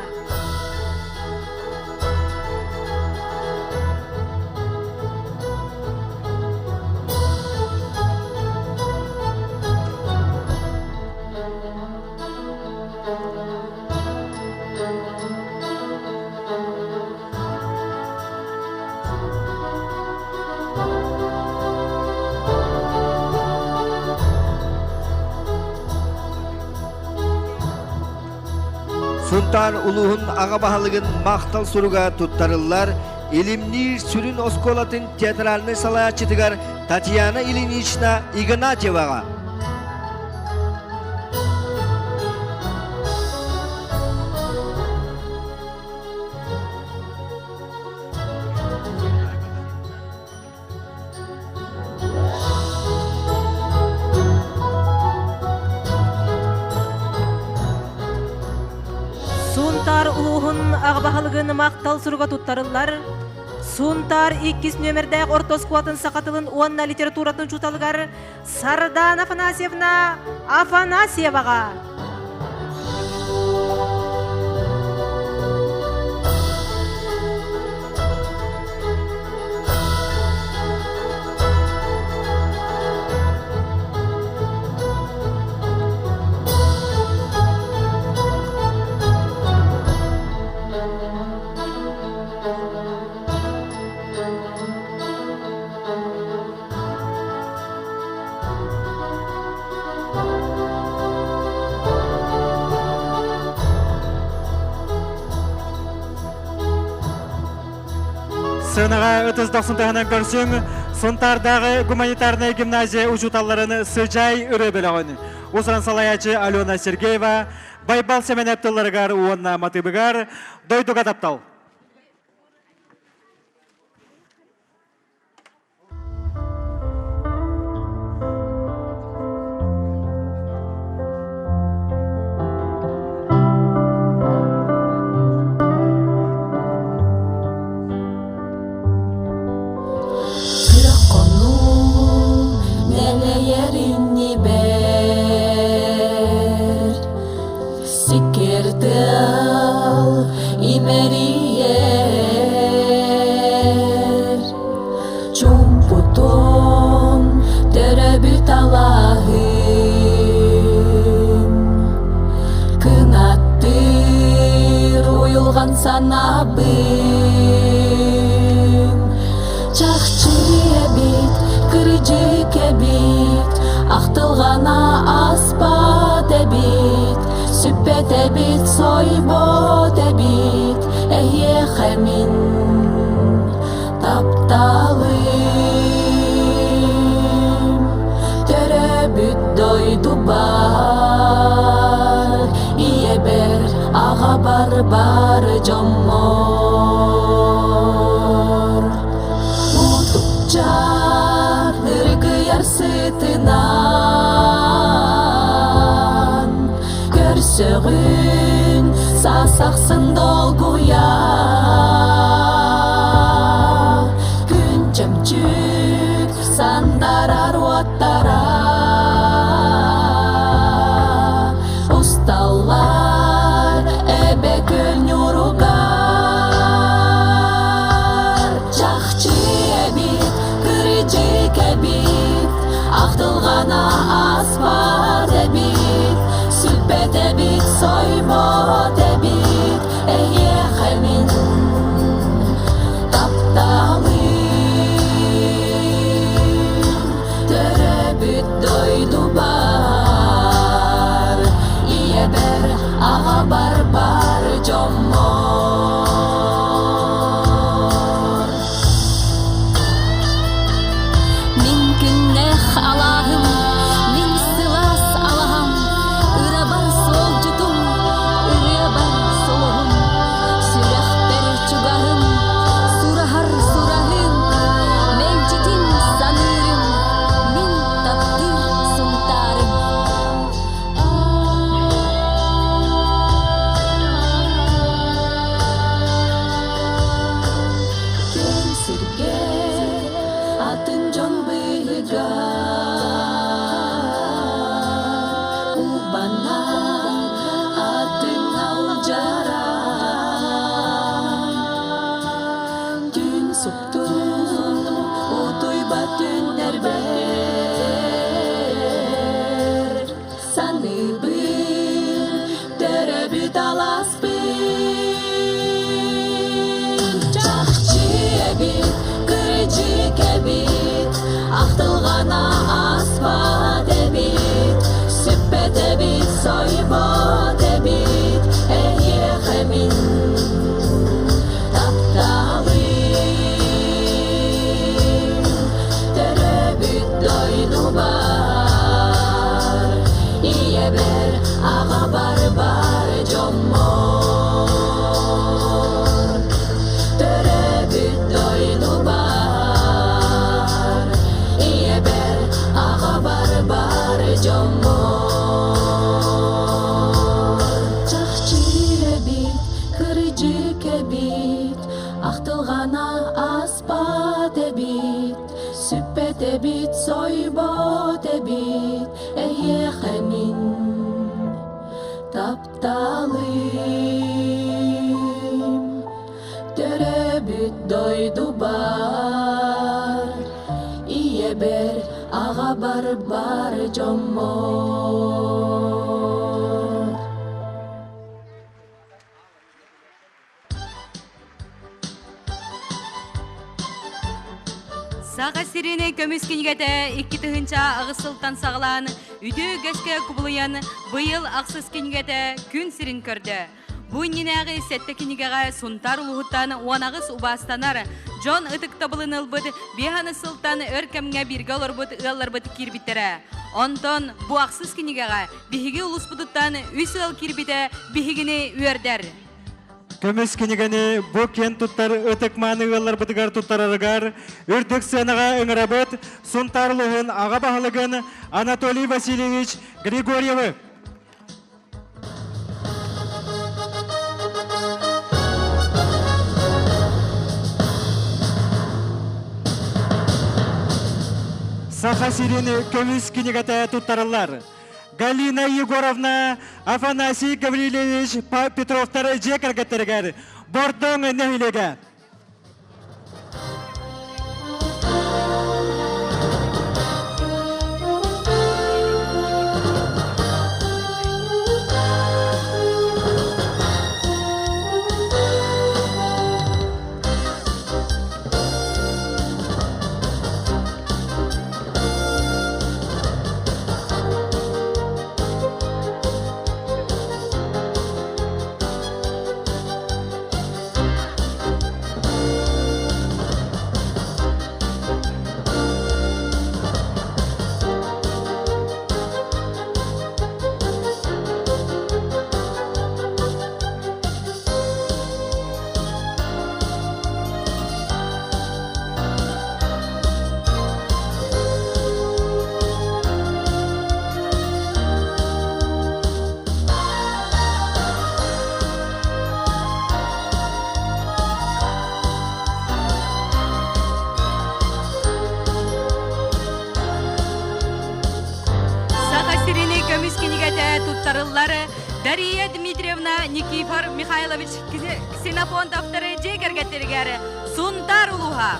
Сунтар улуғын ағабахалығын мақтал сұруға тұттарылар, Илимнир сүрін осколатын театральный салаячытығар Татьяна Ильинична Игнатьеваға. Сунтар улуғын ағабахылығыны мақтал сұруға тұттарылар, Сунтар 2 нөмірдәк ортоскуатын сақатылын уанна литературатын чуталығар Сардан Афанасьевна Афанасьеваға. сынаға 39 тағынан көрсің, Сонтардағы гуманитарная гимназия учуталларын сыжай үрі біліғын. Осыран салаячы Алена Сергеева, Байбал Семенептілерігар уонна матыбыгар, дойдуға таптал. Sanabın Çakçıya bit, kırıcıya bit Ahtılgana aspa debit Süppete bit, soybo debit Ehye xemin taptalım Terebüt doydu bar İye ber ağa barbar commor Utukça ırgıyar sıtınan Görsöğün sasaksın dolguya Gün çömçük sandarar vattara Ustallar ebe gül nyurugar Çakçı ebit, kırıcı kebit Ahtılgana aspa debit Süppet ebit, soybo debit Ehye xemin taptalım Terebüt doydu bar İye ber ağa barbar commor Min günneh Allah'ım Min sılas Allah'ım Ira bar sol cutum Ira bar soluğum Sürah ber çugahım Surahar surahım Mevcidin sanırım Min takdir suntarım Sirge atın can bıyıga Ubana atın avcara Dün suptu utuy batın nerber Sanı bir terebüt alas Çakçı ebit, kırıcı kebit Ahtılgana aspa debit Süppet ebit, soybo debit Ehye xemin taptalım Terebüt doydu bar İye ber ağa barbar commor Terebüt doydu bar İye ber ağa barbar commor Çakçı ebit, kırıcı kebit Ahtılgana aspa debit Süppet ebit, soybo debit Ehye xemin taptalım Terebüt doydu bar İye ber ağa barbar commor Саға сирене көміскенігеті 2 тұхынша ағысылтан сағылан, үді көшке күбілуян бұйыл ақсыз кенігеті күн сирин көрді. Бу нинәгы сәтте кинигәгә сунтар улуһуттан уанагыс убастанар. Джон ытык табылын ылбыд, беханы сылтаны өркәмгә биргә оларбыд, ылларбыд кирбиттәрә. Онтон бу аксыз кинигәгә биһиге улуспудуттан үсел кирбите биһигене үердәр. Көміс кенегені бұ кен тұттар өтік маны ғалар бұтығар тұттарарығар, үрдік сенаға үңірабыт, сұнтарлығын аға бағылығын Анатолий Васильевич Григорьевы. Саха сирені көміс кенегеті тұттарылар. Галина Егоровна, Афанасий Гаврилевич Петровтар жекергеттергер. Бордың нәйлеге. Дарья Дмитриевна Никифор Михайлович Ксенофонт авторы жекергеттергер Сунтар улуға.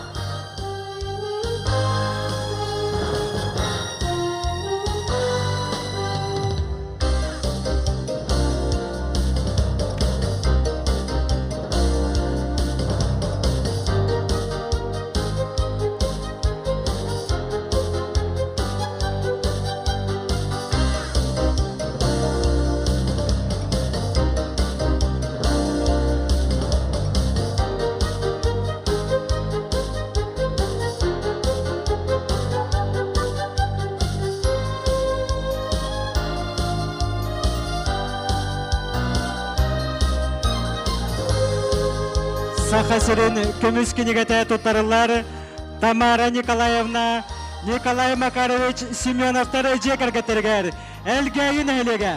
Сахасырын көміс кенегеті тұттарылар Тамара Николаевна, Николай Макарович Семеновтар жекергеттергер. Әлгейін әлеге.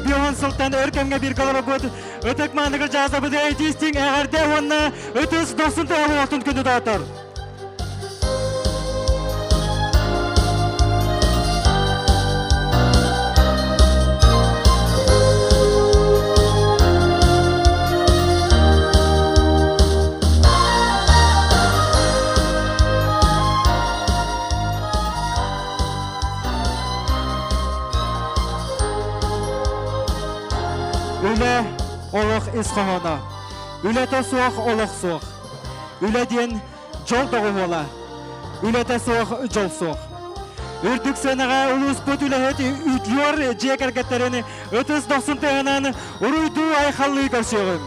Бион Султан өркемге bir kalır bu ötek manıgı cazabı da etisting eğerde onu ötüs dostun da olsun kundu dağıtır. Üle olaq isqahana, üle ta soğuk olaq soğuk, üle diyen jol doğu ola, üle ta soğuk jol soğuk. Ürdük senağa ulus pöt üle heti ütlüyor jekergetlerini ötüs dosun teğanan uruydu ay xallıyı karşıyığım.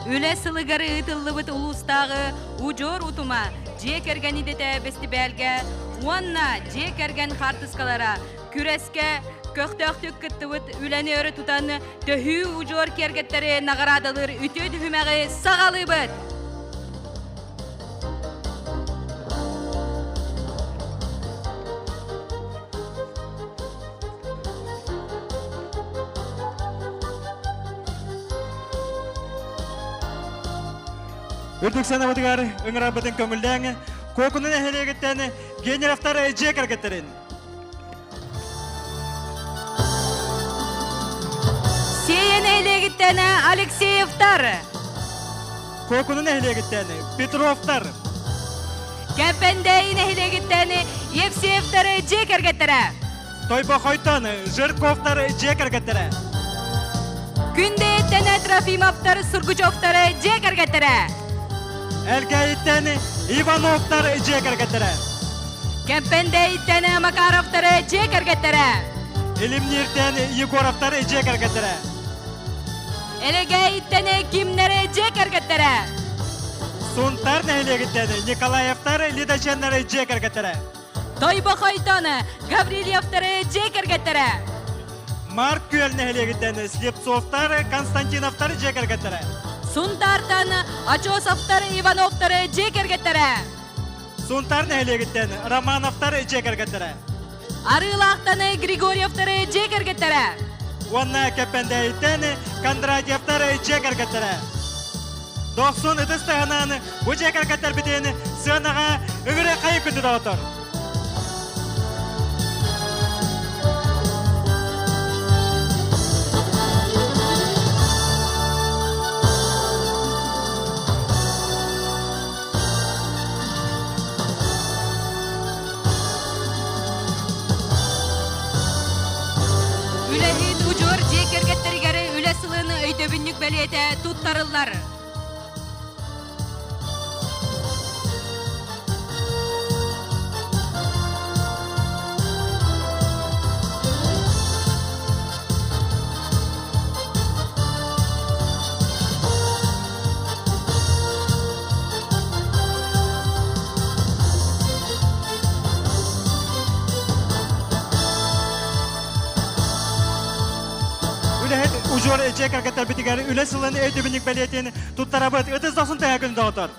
үле сылыгары ытыллыбыт улустагы ужор утума же керген идете бестибелге, уанна же керген хартыскалара күреске көктөктүк кыттыбыт үлени өрі тутаны төхүү ужор кергеттери наградалыр үтө дүхүмәгы сагалыбыт. Үрдік санабыдығар ұңырабыдың көңілдәңі, көкінің әхелегеттәні генеравтары жек әргеттерін. Сейен әхелегеттәні Алексеевтар. Көкінің әхелегеттәні Петровтар. Кәпендейін әхелегеттәні Евсеевтары жек әргеттері. Тойба Хойтаны Жирковтары жек әргеттері. Күндейттәні Трофимовтары Сургучевтары жек әргеттері. Әлгәйттәні Ивановтары жек әргеттері. Кәпендейттәні Макаровтары жек әргеттері. Илимниртәні Егоровтары жек әргеттері. Әлгәйттәні Кимнері жек әргеттері. Сунтар нәхелегеттәні Николаевтары Лидаченлары жек әргеттері. Тойба Хойтаны Гаврилевтары жек әргеттері. Марк Кюэл нәхелегеттәні Слепцовтары Константиновтары жек әргеттері. Сунтартаны Ачосовтары Ивановтары жек әргеттері. Сунтар нәхелегеттәні Романовтары жек әргеттері. Арылақтаны Григорьевтары жек әргеттері. Онна кәпендәйттәні Кондратьевтары жек әргеттері. 90 ыдыстағананы бұ жек әргеттер бітені сығанаға үңірі қайы күнді дағытыр. Үләхит ұжор жек әргеттерігері үлә сылыны өйдөбіннік бәлеті тұттарылар. Ужор жек әргеттер бітігері үлі сылыны өйдөбіннік бәлетені тұттарабыт ұтыздақсын тәңі күнді дағытыр.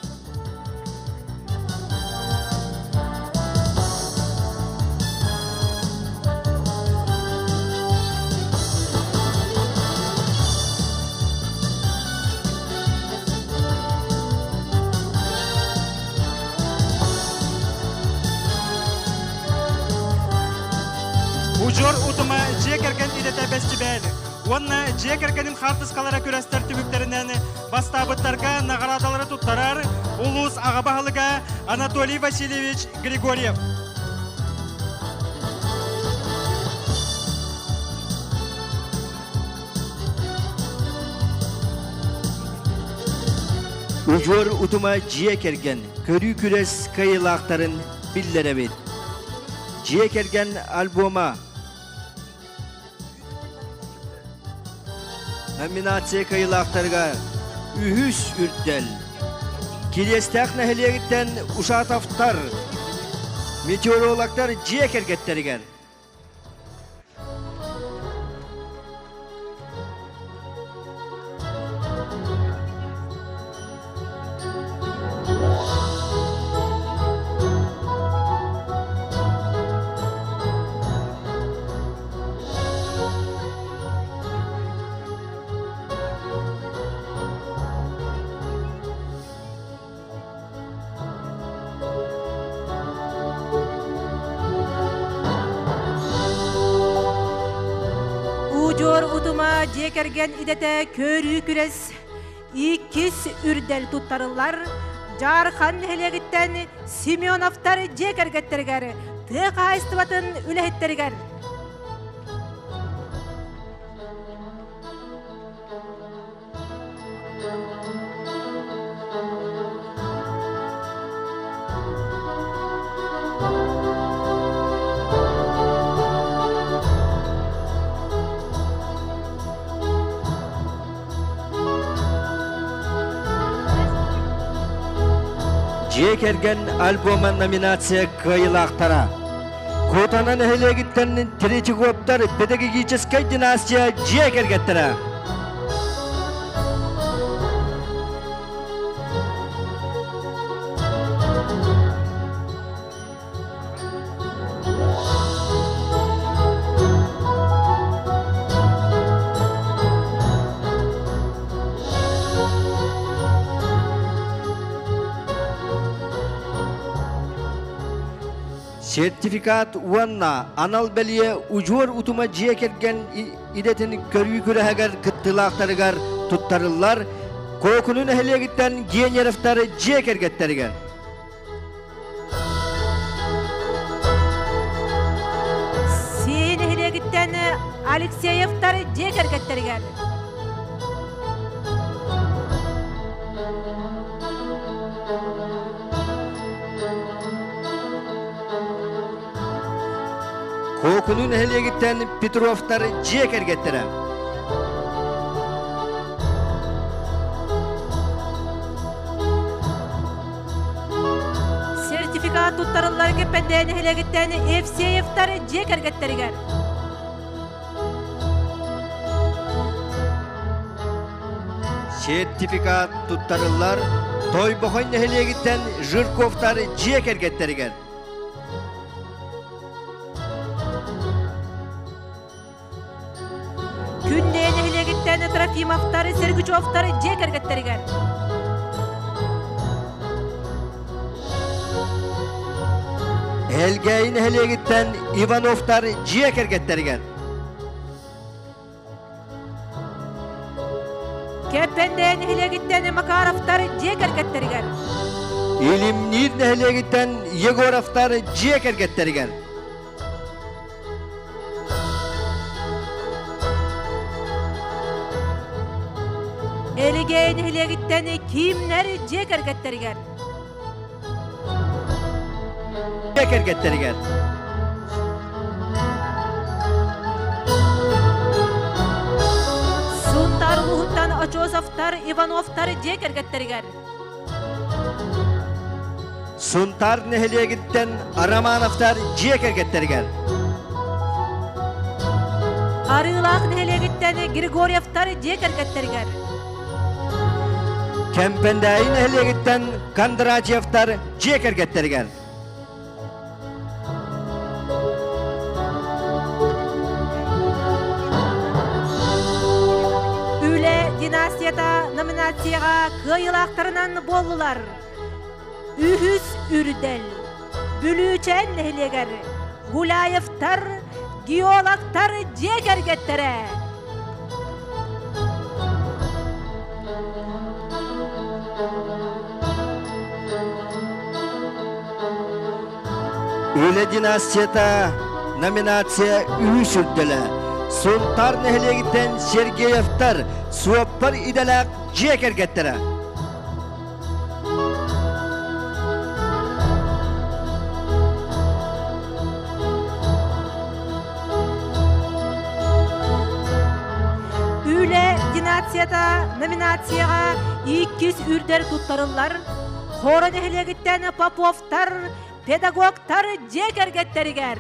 Ужор ұтыма жек әрген идеті бәсті бәлі. Онна жек әргенім хартыскалара күрәстер түміктерінен бастабыттарға нағарадалары тұттарар ұлыс ағабағылыға Анатолий Васильевич Григорьев. Ужор ұтыма жек әрген көрі күрес қайылақтарын білдер әбет. Жек әрген альбома номинация кайылақтарға үхіс үрттәл. Келестәк нәхелегіттен ұшатафтар, метеорологтар жек әргеттерігер. Ужор утума жек әрген идете көрі күрес иккис үрдел туттарылар. Жархан хелегіттен Семеновтар жек әргеттерігер, тұқ айстыбатын үләхеттерігер. Жекерген альбома номинация кайылақтара. Кутанан эхелегиттен третий гоптар педагогическая династия Жекергеттера. Sertifikat uanna anal beliye ucur utuma Jekergen idetin körü küreheger kıttılaktarıgar tuttarırlar. Kokunun ehlegitten giyen yarıftarı Jekergetteriger. Sen ehlegitten Alexeyevtar Jekergetteriger. Kokunun ehlegitten Petrovtar Jekergettere. Sertifikat tuttarıllar kependen ehlegitten Evseyevtar Jekergetteriger. Sertifikat tuttarırlar. Toybohon ehlegitten Jırkovtar Jekergetteriger. Künden ehlegitten Trofimovtar Serguchovtar Jekergetteriger. Elgeyin ehlegitten Ivanovtar Jekergetteriger. Kependen ehlegitten Makarovtar Jekergetteriger. İlimnir ehlegitten Yegorovtar Jekergetteriger. Eligen ehlegitten Kimler Jekergetteriger. Jekergetteriger. Suntar Luhuttan Achosovtar Ivanovtar Jekergetteriger. Suntar ehlegitten Aramanovtar Jekergetteriger. Arılaq ehlegitten Grigoryevtar Jekergetteriger. Kempendayin ehlegitten Kandratiyevtar Jekergetteriger. Üle dinastiyada nominatsiyaga kıyılaqtırınan bollular. Ühüs Ürdel, Bülüçen ehleger, Gulayevtar, Geologtar Jekergettere. Öyle dinastiyata nominatsiya üsürdele. Suntar ehlegitten Sergeyevtar Suoppar idelak Jekergettere. Üle dinastiyada nominatsiyaga 200 ürder tuttarıllar. Horon ehlegitten Popovtar, Pedagogtar Jekergetteriger.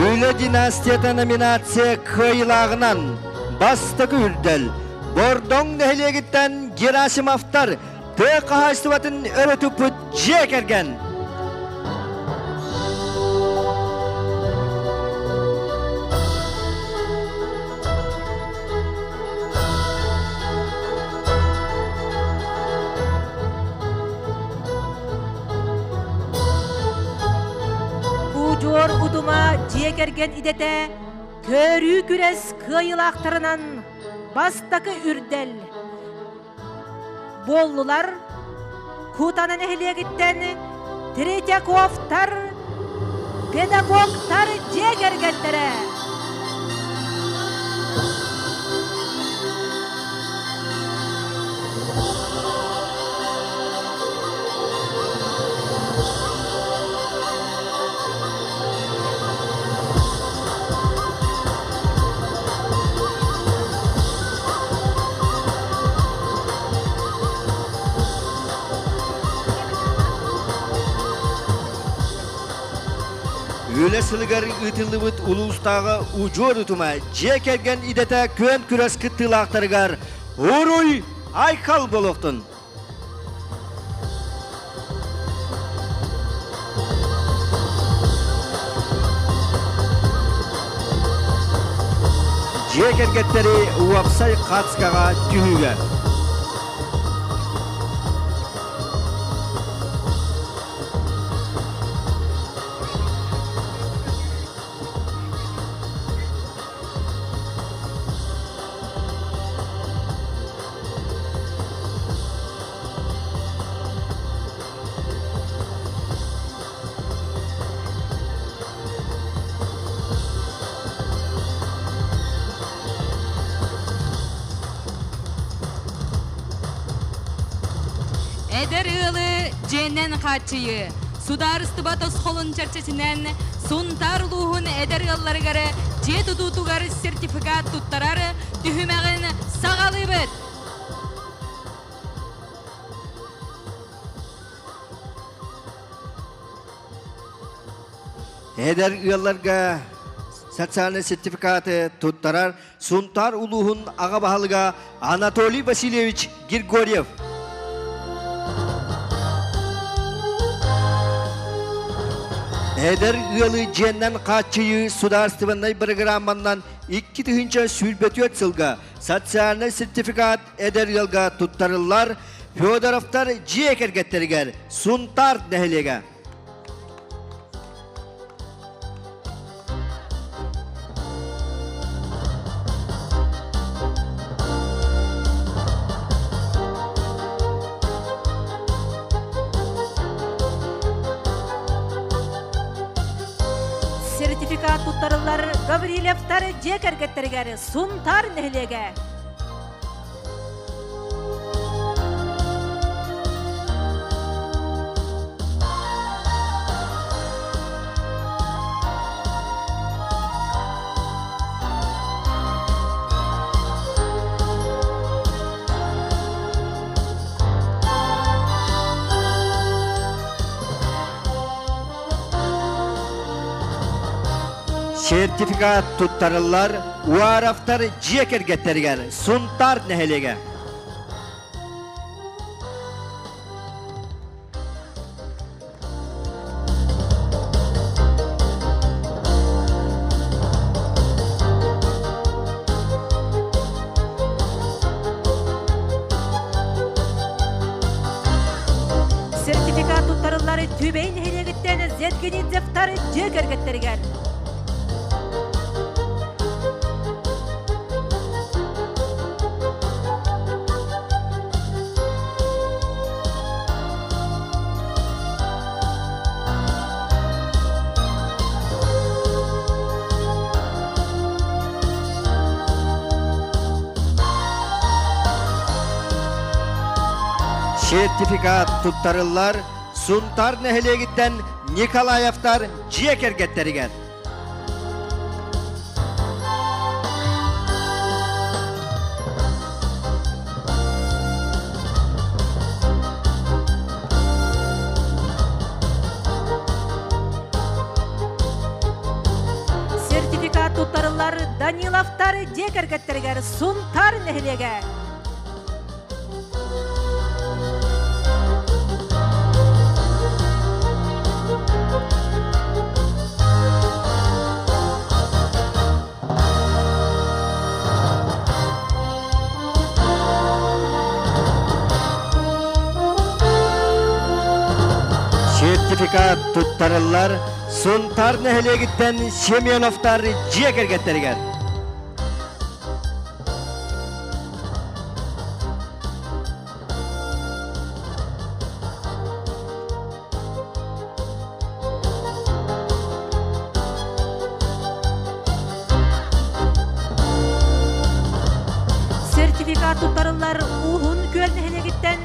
Öyle dinastiyata nominatsiya kıyılağınan bastıkı ürdel. Bordon ehlegitten Gerasimovtar Tık hastivatın öğretüpü Jekergen. Ucor uduma Jekergen idete körü küres kıyılaqtırınan bastakı ürdel. Bollular Kutanan ehlegitten Tretyakovtar Pedagogtar Jekergettere. үле сылыгар ытылыбыт улустағы ужор утума же келген идете көн күрес кыттылақтарыгар уруй айкал болуқтын. Же келгеттері уапсай қатскаға түхіге. Эдер ылы женен качıyı. Сударысты батос холун чарчасынан сунтар луhun эдер ылларыгары же тутутугары сертификат туттарары түхүмәген сагалыбыт. Эдер ылларга социальный сертификаты туттарар сунтар улуhun аға бахалыга Анатолий Васильевич Григорьев. Эдер ылы женден качıyı сударственной программанан 2 тыгынча сүлбөтү сылга социальный сертификат эдер ылга туттарылар Федоровтар же кергеттеригер сунтар нехелеге. Сертификат туттарылар Гаврилевтар же кергеттеригер сунтар нехлеге. Sertifikat tuttarırlar, uaraftar ciğer getiriger, suntar nehelege. Sertifikat tuttarılları tübeyin helegitten zetkinin zeftarı ciğer getiriger. Sertifikat tuttarırlar, suntar nehelegitten Nikolayevtar ciğer getiriger. Sertifikat tuttarıllar Danilovtar ciğer getiriger suntar nehelege. Sertifikat tuttarırlar, suntar nehelegitten Semyonovtar ciğer getiriger. Sertifikat tuttarıllar Uhun Göl nehelegitten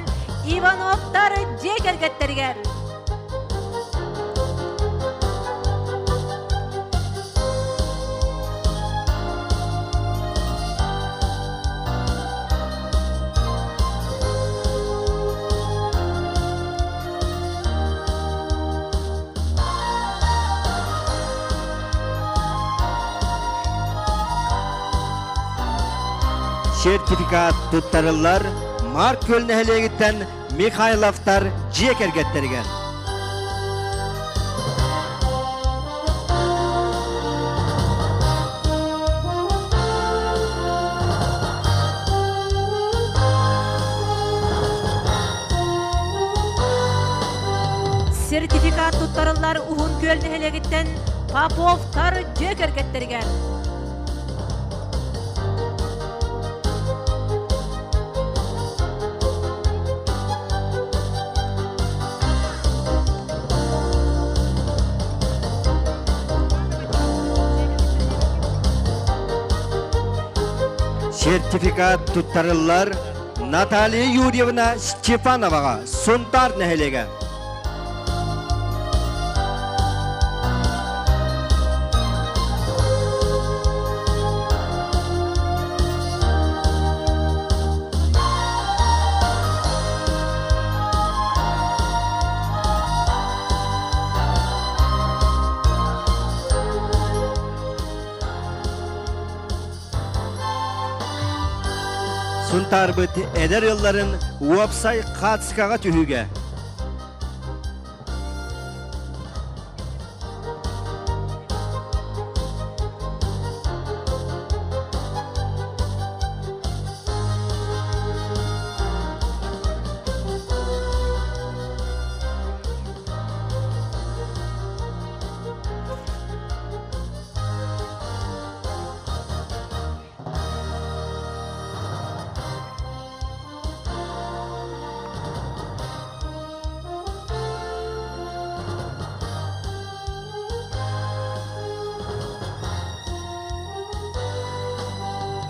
Ivanovtar ciğer getiriger. sertifikat tuttarırlar. Mark Kölneheli'ye gitten Mikhailovlar Cekergetlergen. Sertifikat tutarıllar Uhun Kölni Helegitten Papovtar Cekergetlergen. Sertifikat tuttarırlar Nataliya Yurievna Stepanova'ga Suntar Nehelega. Suntarbıt eder yılların Uapsay Katskaga tühüge.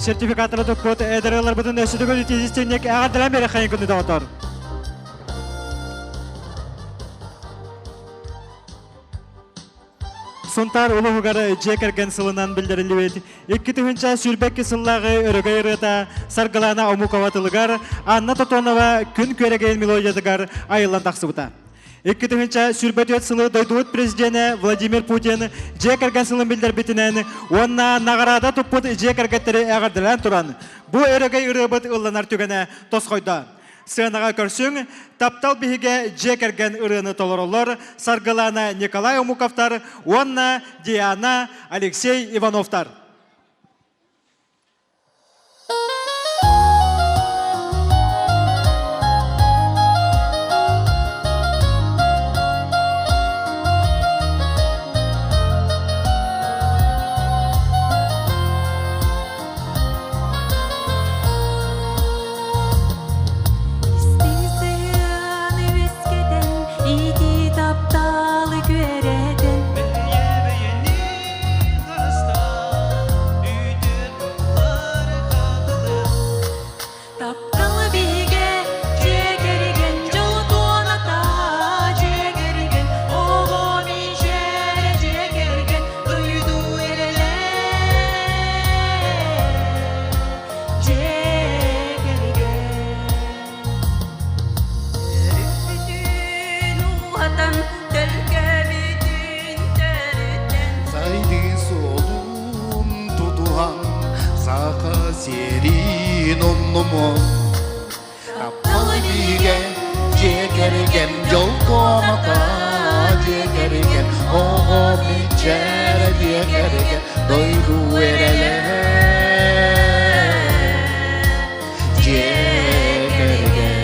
Sertifikatları toput eder yıllar bütün ösüdü gölü tezisteynek ağırdılan beri kayın günü de otur. Suntar uluğugarı Cekergen sılından bildirildi. İki tühünçe sürbekki sıllağı örgü ırıta sargılana omukavatılıgar, Anna Totonova kün köregeyin melodiyadıgar ayılan taksıbıta. İki tühünçe sürbetiyet sılı doyduğut prezidenti Vladimir Putin Cekergen sılın bildirbitinen onna nagarada tuput Cekergetleri ağırdılan turan. Bu örgü ırıbıt ıllanar tügene toskoyda. Sığınağa körsün, taptal bihige Cekergen ırığını tolorolor, sargılana Nikolay Omukovtar, onna Diana Alexey Ivanovtar. Serin onlumu Taptalı bige Cekergen yol komata Cekergen oğum içer Cekergen doydu ereler Cekergen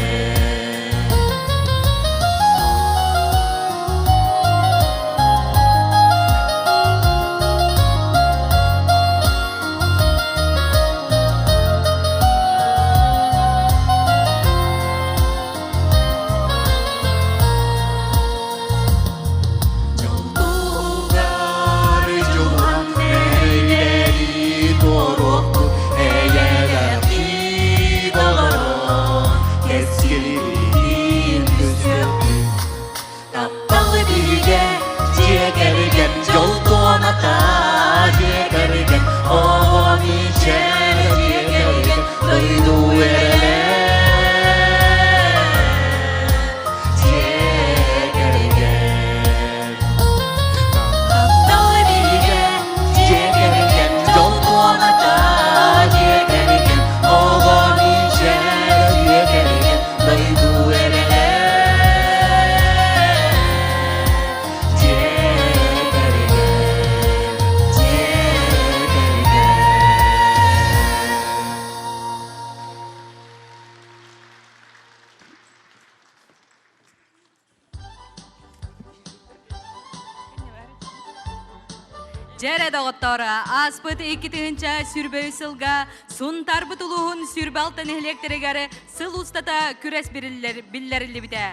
доғыттора, аспыт 2-тігінші сүрбе сылға, сұнтар бұтылуғын сүрбалтын әлектерігері сыл ұстата күрес білдерілі біде.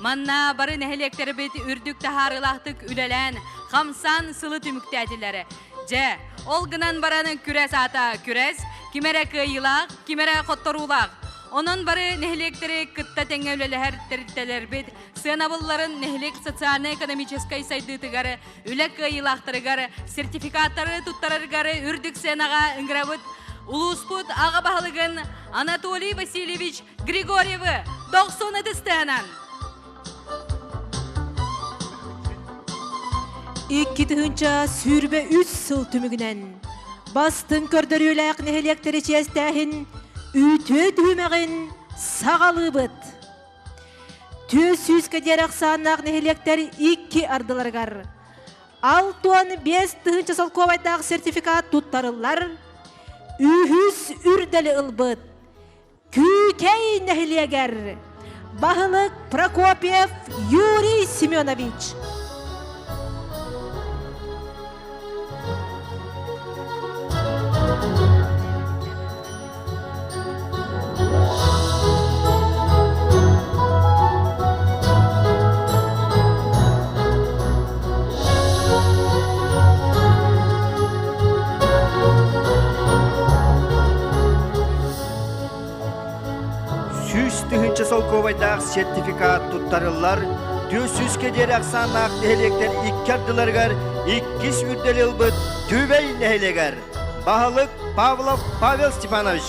Манна бары нәхелектері бет үрдікті харылақтық үлелән, қамсан сылы түмікті әділері. Же, ол гынан бараны күрес ата күрес, кимере кыйылақ, кимере қотторулақ. Onun bari nehlekteri kıtta tengevleler teriteler bit, sığınavılların nehlek sosyal-ekonomической saydıtıgarı, ülek kıyılaqtırıgarı, sertifikatları tuttarırgarı, ürdük sığınağa ıngıravıt, Ulusput ağa bağlıgın Anatoliy Vasilyevich Grigoryevi 90 ıdыстığınan. 2-tığınca sürbe 3 sıl tümügünen, bastın kördörüylek nehlekteri çesteğin, ütü düğmeğin sağalı bıt. Tüs yüzge derek sağınak nehelekter 2 ardılargar. 6-5 tığınca sol kovaydak sertifikat tuttarırlar. Ühüs ürdeli ılbıt. Kükey neheleger. Bahılık Prokopiev Yuriy Semyonovich. Tühünçe sol kovaydak sertifikat tuttarırlar. Düğsüzke derek sanak nehelekler ikkardılargar, ikkis ürdeli ılbıt, tüvey nehelegar. Bahalık Pavlov Pavel Stepanovich.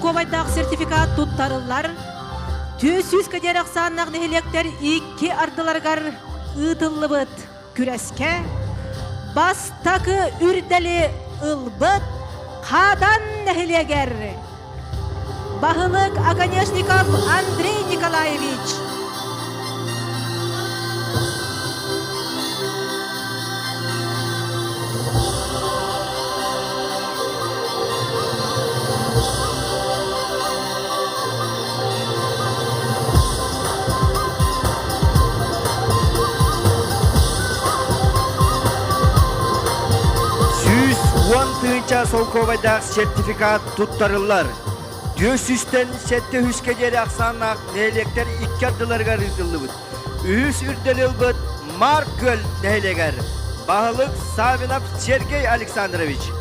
Kovaydak sertifikat tuttarırlar. Tüs yüzge derek sağınak nehelekler 2 ardılargar ıdıllı bıt küreske. Bastakı ürdeli ılbıt kadan neheleger. Bahılık Aganeshnikov Andrei Nikolayevich. Tığınca sol kovaydak sertifikat tuttarırlar. Düğsüsten sette hüskeceri aksanak nehelekler ikkardılargar ıdıllıbıt. Ühüs ürdeli ılbıt Mark Göl nehelegar. Bahalık Savinov Sergey Aleksandrovich.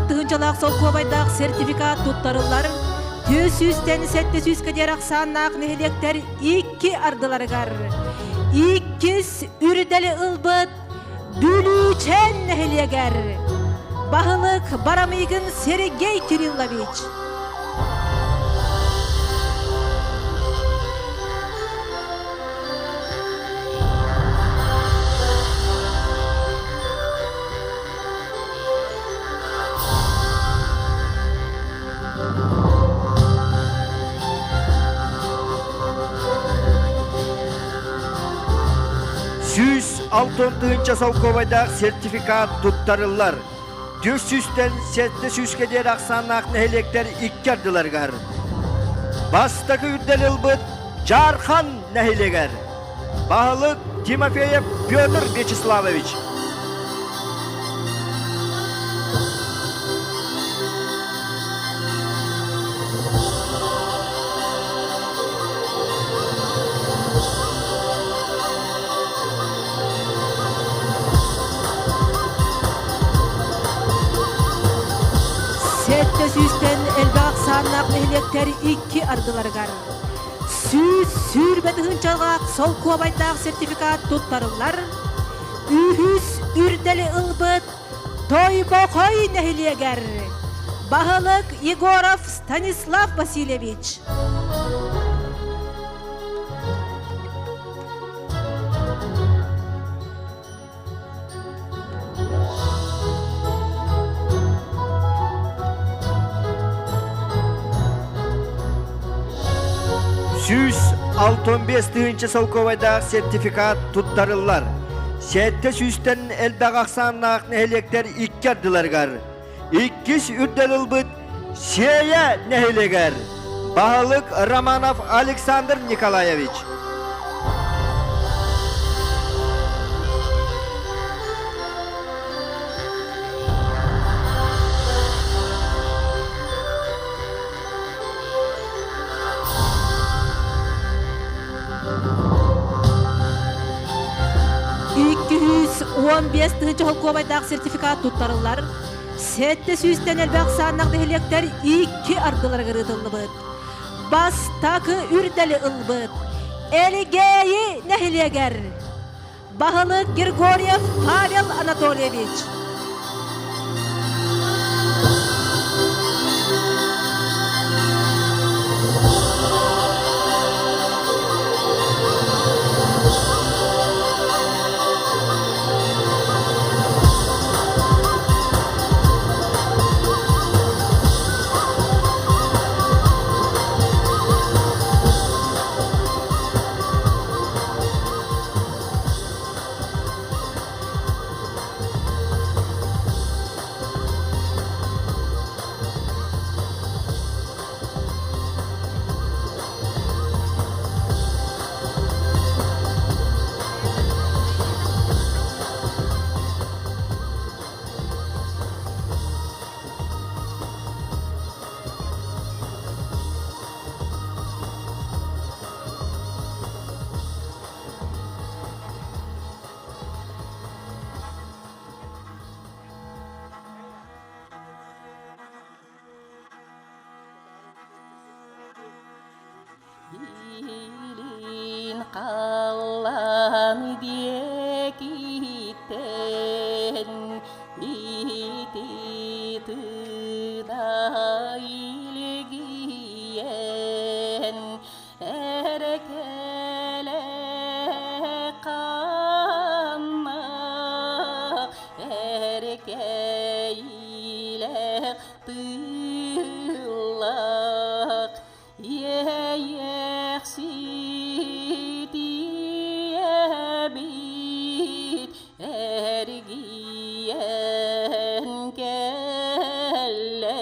Tığınçalak sol kovaydak sertifikat tuttarırlar. Tüs yüzden sette süzge derek sağınak nehelekler 2 ardılargar. İkis ürdeli ılbıt bülüçen neheleger. Bahılık Baramıygın Sergey Kirillovich. Altın tığınca sol kovaydak sertifikat tuttarırlar. Düğsüsten sette süzge derek sanak nehelekler ikkardılargar. Bastakı ürdeli ılbıt Jarkhan nehelegar. Bahalık Timofeyev Pyotr Vячеславович. Süsten elbaq sağınak nehelekler 2 ardılargar. Sürbe tığınçalak sol kovaydak sertifikat tuttarırlar. Ühüs ürdeli ılbıt Toybokoy nehelegar. Бағылық Егоров Станислав Васильевич. Süs 65-тыгынчы солковайдағы сертификат туттарылар. Сәтті süsten elbaq aqsanlaq nehelektер 2 ardыlargar. 2 ürdel ılbıt şeye neheleger. Bağılık Romanov Aleksandr Nikolaevich. Тыгынчы холковайдағы сертификат туттарылар. Сәтті сүйістен әлбәқ сағынақ дәхелектер 2 ардылар ғырыды ұлбыд. Бастақы үрдәлі ұлбыд. Әлігейі нәхелегер. Бағылық Григорьев Павел Анатольевич. Ilin kallan diye gitten iti tıda ilgiyen erkele kanma erkeyle tılak Yebit ergiyen kelle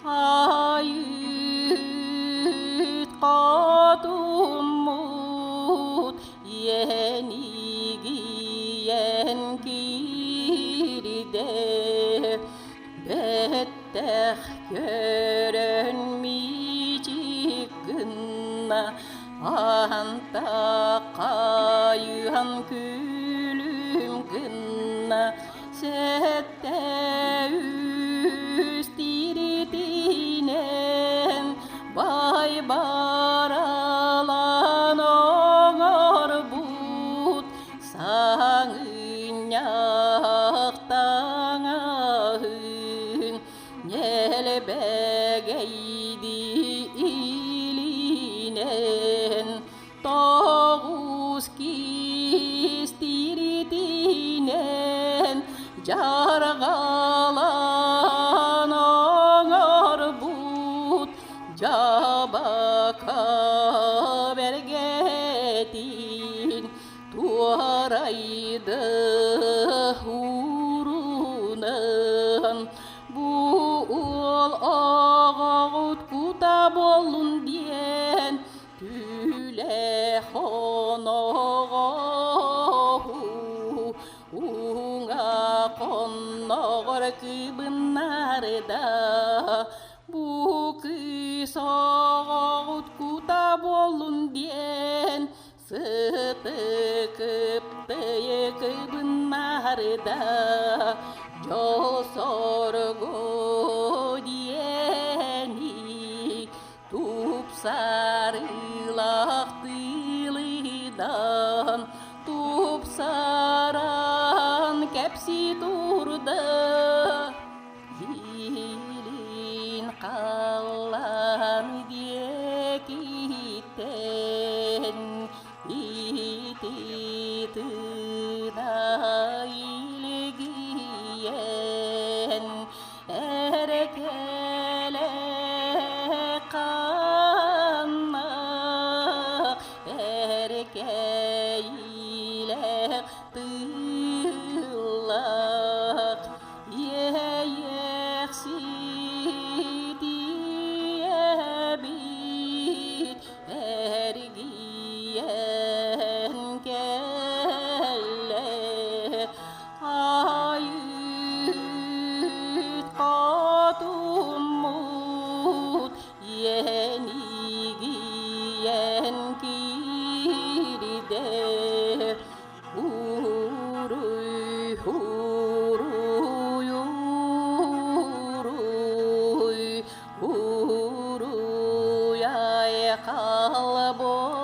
ayıt kadumut yeni giyen kirde betteh görünmeyecek gınna anta kayhan külüm gınna sette üstiritinen bay baralan oğar but sağın yaktan ahın nyelbegeydi ilinen toğuz kistiritinen jargalan oğar but jabaka bergetin tuaraydı hurunan bu ol ağut kuta bolun diyen tüle honoğu unga konnoğur kıbınlarda bu kız ağut kuta bolun diyen sıtıkıp kıbınlarda yol sorgu diyeni tup sarılak dilidan tup saran kepsi turda кал болун.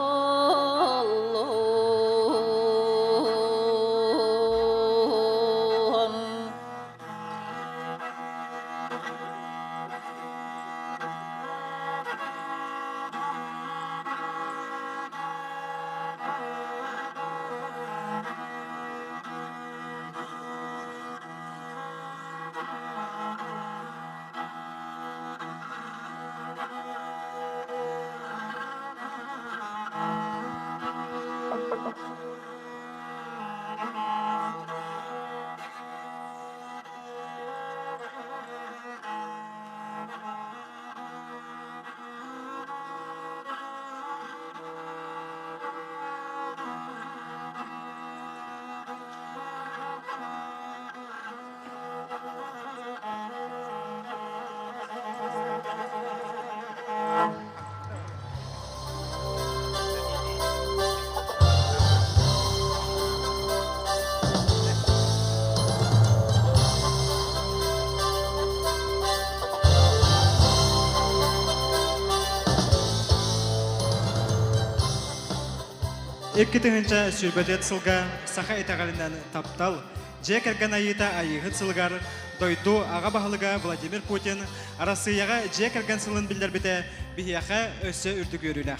Экки тыгынча сүрбөтет сылга саха этагарынан таптал, же кәргән айыта айыгыт сылгар, дойду аға бағылыга Владимир Путин арасыяға же кәргән сылын билдер бите бихияха өссө үрді көріләқ.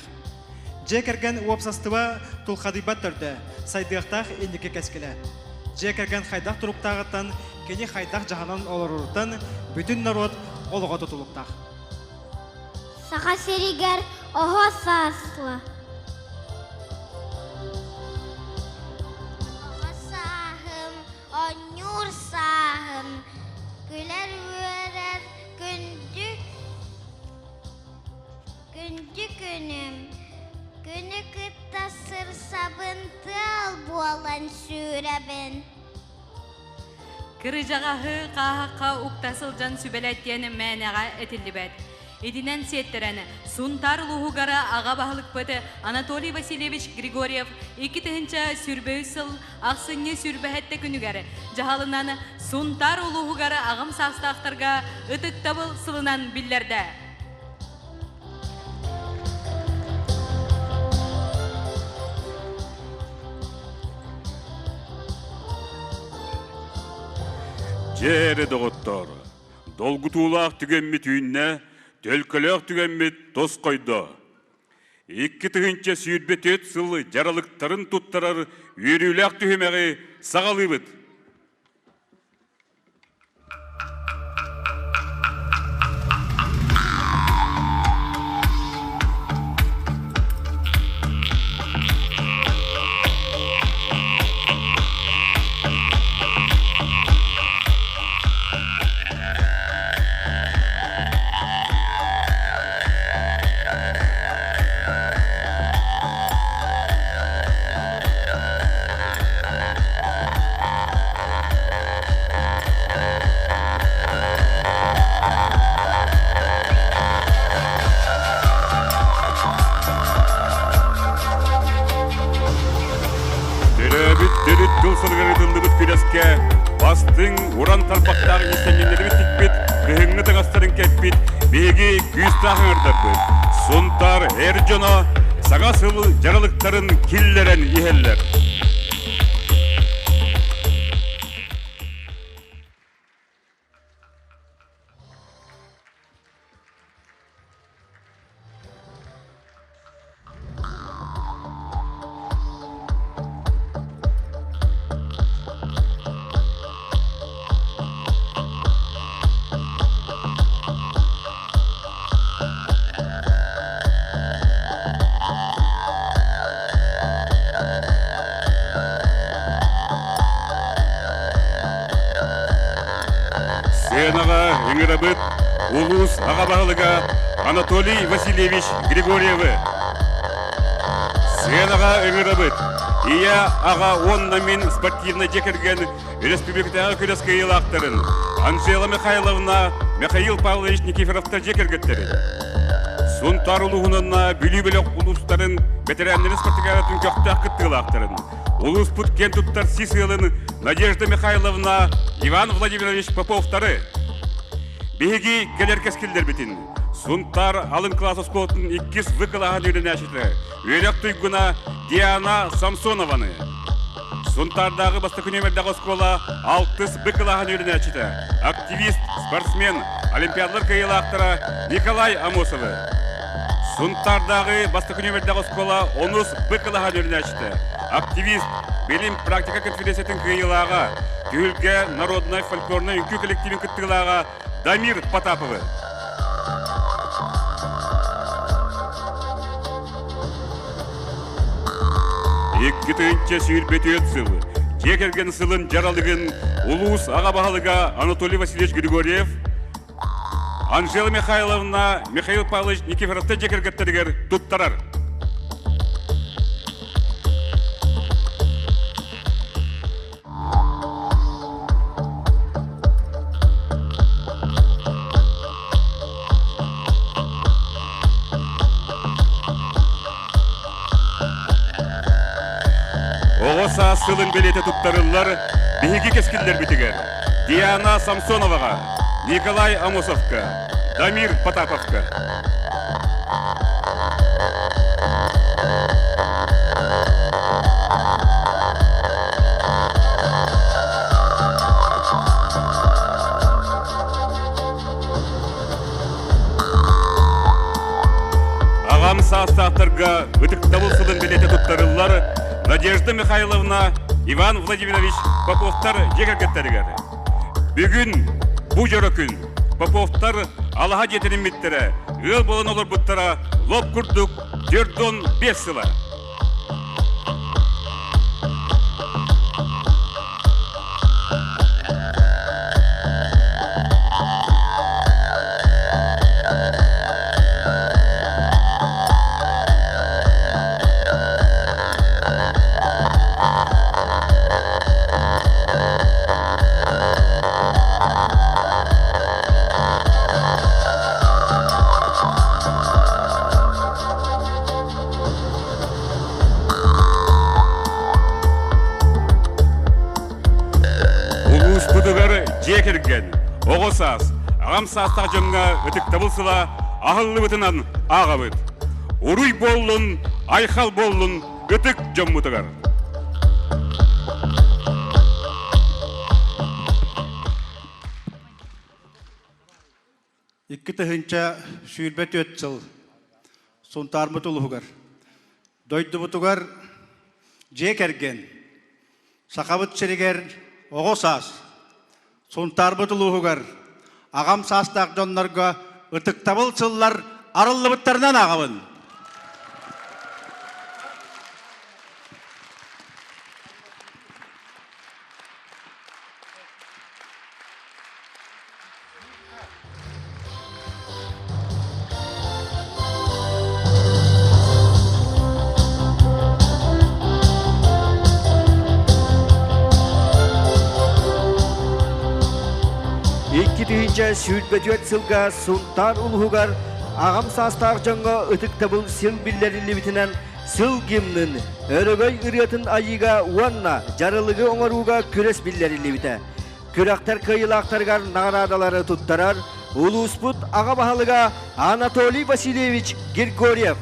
Же кәргән уапсастыва тулқадыбат түрді, сайдықтақ ендеке кәскілі. Же кәргән хайдақ тұруқтағыттан, кені хайдақ жағанан олырыртан, бүтін народ олыға тұтылықтақ. Саха серигер оho саслы. Onur sahım, güler verer gündük günüm. Günü kıttasır sabıntıl boğalan sürebin. Kırıcağahı qahaqqa uqtasılcan sübelеттені мәнеға әтілібәд. Единен сеттерәні Сунтар луғығара аға бағылық бөті Анатолий Васильевич Григорьев 2-тігінші сүрбөй сыл ақсыне сүрбәхетті күнігәрі жағалынан Сунтар луғығара ағым сақстақтарға үтік табыл сылынан білдерді. Жері доғыттар, долгутулақ түгенмет үйінне Төлкөлөк түгенмет тос қойды. 2-тігінші сүйірбетет сылы жаралықтарын тұттарар үйріләк түхемеғі сағалы бұд. Бастың уран тарпақтағы естенендері бітікпет, күхіңі тағастарын кәппет, беге күйістағын ұрдырды. Сунтар әр жона, саға сылы жаралықтарын келлерен ехеллер. Сенаға еңірабыт улус ағабағылыға Анатолий Васильевич Григорьевы. Сенаға еңірабыт ия аға онна мен спортивна жекерген республикатағы күреске елақтарын Анжела Михайловна, Михаил Павлович Никифоровтар жекергеттерін. Сунтар улуғынына бүлі-бүлік улустарын ветеранлары спортикағатын көкті ақыттығылақтарын. Улус путкен туттар сисылын Надежда Михайловна, Иван Владимирович Поповтары. Беги келер кескілдер бетін. Сунтар алын класс осколтын 2 выкылаған үйренәшіті. Үйрек түйгіна Диана Самсонованы. Сунтардағы басты күнемердағы оскола 6 выкылаған үйренәшіті. Активист, спортсмен, олимпиадалар кайылақтыра Николай Амосовы. Сунтардағы басты күнемердағы оскола 10 выкылаған үйренәшіті. Активист, Белим практика конференциятын кайылаға, Тюльге народной фольклорной үнкі коллективін күттігілаға Дамир Потаповы. Еккетінші сүйірбеті өтсілі. Жекерген сылын жаралығын Улус аға бағалыға Анатолий Васильевич Григорьев, Анжела Михайловна Михаил Павлович Никифоровты жекергеттерігер тұттарар. Оғыса сылын белеті тұттарылар бейгі кескілдер бітігер. Диана Самсоноваға, Николай Амосовқа, Дамир Потаповқа. Ағам састақтарға үтік табыл сылын белеті тұттарылар Надежда Михайловна, Иван Владимирович Поповтар жекергеттерігер. Бүгін бұ жөрі күн Поповтар алаға жетінің меттері, өл болын олар бұттара лоп күрдік 4-5 сыла. Жекерген, оғысас, ағам састақ жымға өтік табылсыла ағылы бұтынан аға бұт. Уруй болын, айқал болын, өтік жым бұтығар. Икки тыһынча сүйірбет өтсіл, сонтар бұтылығығар. Дойды бұтығар жекерген, сақабыт серігер оғысас. Сонтар бұтылығығар, ағам састақ жонларға ұтық табылсылар арылы бұттарынан ағабын. Сүйітбеті өтсілға сұнтар ұлғығар ағам састақ жаңға үтік табыл сыл білдерілі бітінен сыл кемнің өрігөй үретін айыға уанна жарылығы оңаруға күрес білдерілі біті. Күрақтар кайылақтарғар нағарадалары тұттарар ұлуспұт аға бағалыға Анатолий Васильевич Григорьев.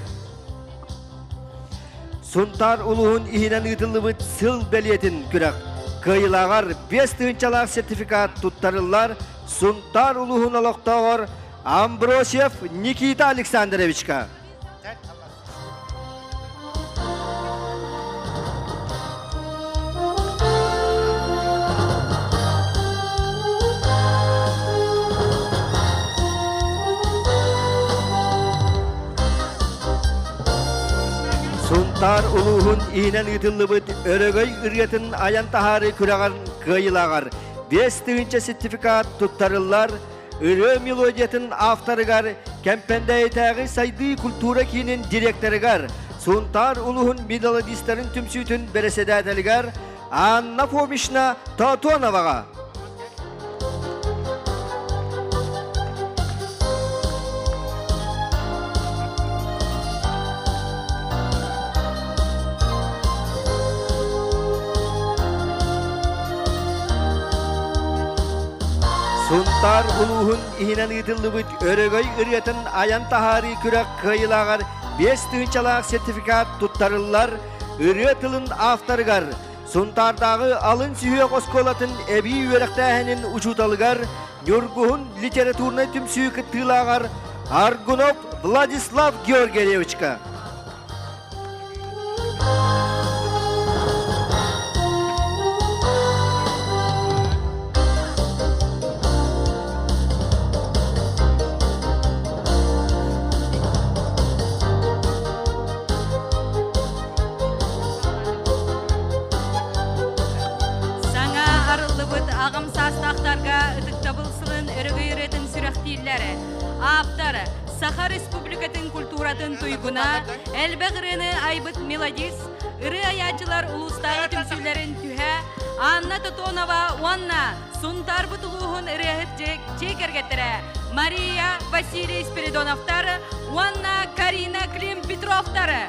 Сұнтар ұлығын ихінен ұтылы бұт сыл бәлетін күрақ. Кайылағар 5 түйінчалақ сертификат тұттарылар Сұнтар ұлығын олықтағыр Амбросьев Никита Александровичка. Сұнтар ұлығын иінен ұтылы бұд өрігөй үргетін аян тахары күрағар кайылағар 5 түйінче сертификат тұттарылар үрі мелодиятын авторыгар кәмпендәйтәғі сайды культура кейінің директорыгар Сұнтар ұлығын медалодистерін түмсүйтін береседәтелігар Анна Фомишна Татоноваға. Сұнтар Suntar uluhun ihinen ıtıllıbıt örögöy ırıyatın ayan tahari kürek kıyılağar 5 tığınçalak sertifikat tuttarırlar ırıyatılın aftarıgar. Suntardağı alın sühüye koskolatın ebi örektähinin uçutalıgar Nurguhun literaturna tümsüyü kıttığılağar Argunov Vladislav Georgievичка. Саңа арылыбыт ағым састақтарға үтіктабылсылын өрігі үретін сүрәқтейлері. Аптары, Саха Республикатын культуратын туйгуна, әлбәғіріні айбыт мелодис, үрі аячылар ұлыстағы түмсілерін түхә, Анна Тотонова, Уанна, Сунтар бұтылуғын үрәхіт жекергеттірі, Мария Василий Спиридоновтары, Уанна Карина Клим Петровтары.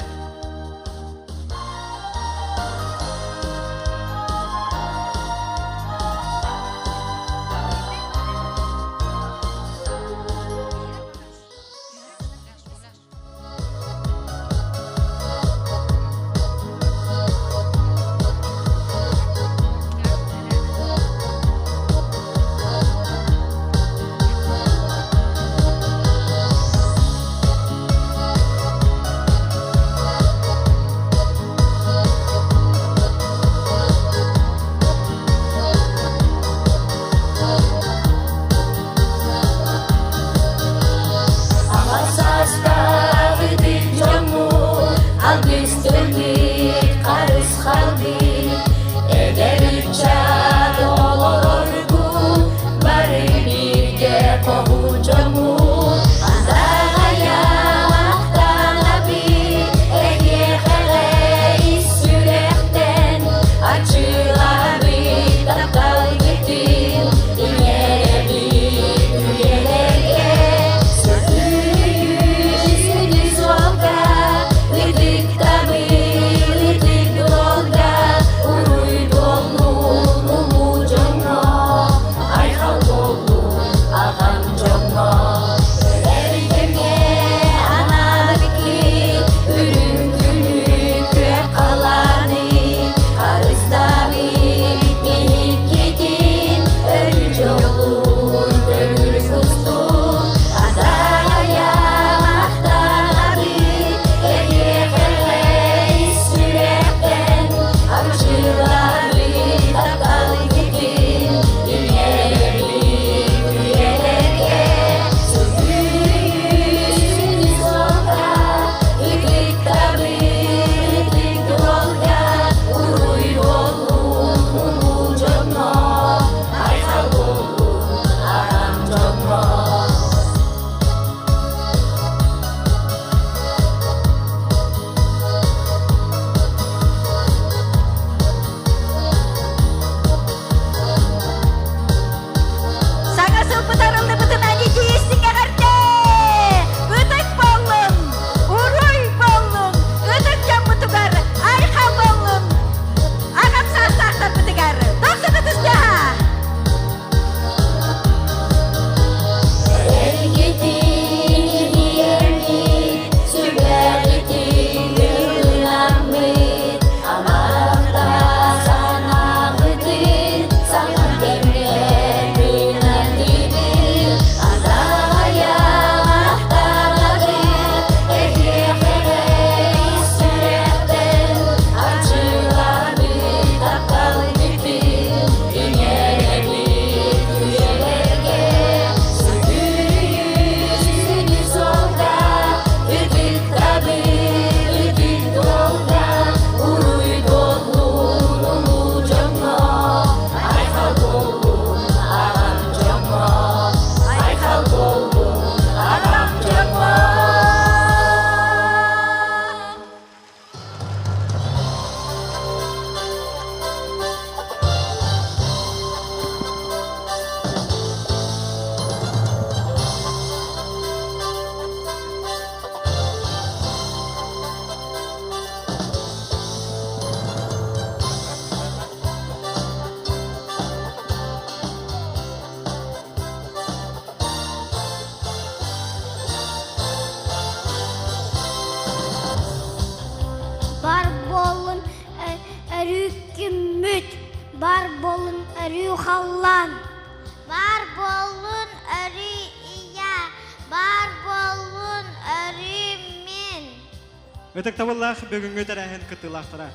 Өтік табыллақ бүгінгі тәрәхін кытылақтыра.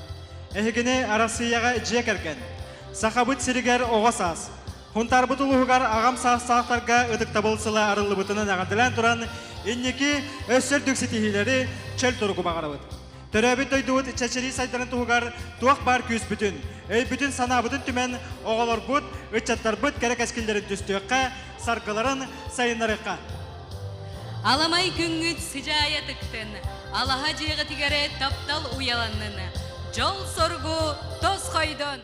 Әхігіне арасыяға жек әрген. Сақабыт сиригер оға сас. Хунтар бұтылығығар ағам сақтарға өтік табылсыла арылы бұтынан ағадылан тұран иннеки өссер дүксетихилері чәл тұрғы бағарабыт. Төрәбіт өйдуыт чәчері сайдарын тұғығар туақ бар күйіс бүтін. Өй бүтін сана бүтін түмен оғалар бұт, үтчаттар бұт кәрек әскелдерін түстіққа, сарқыларын сайынарыққа. Аламай күнгіт сыжая тықтын, алаға жиғы тігері таптал уяланнын. Жол соргу тоз қойдон.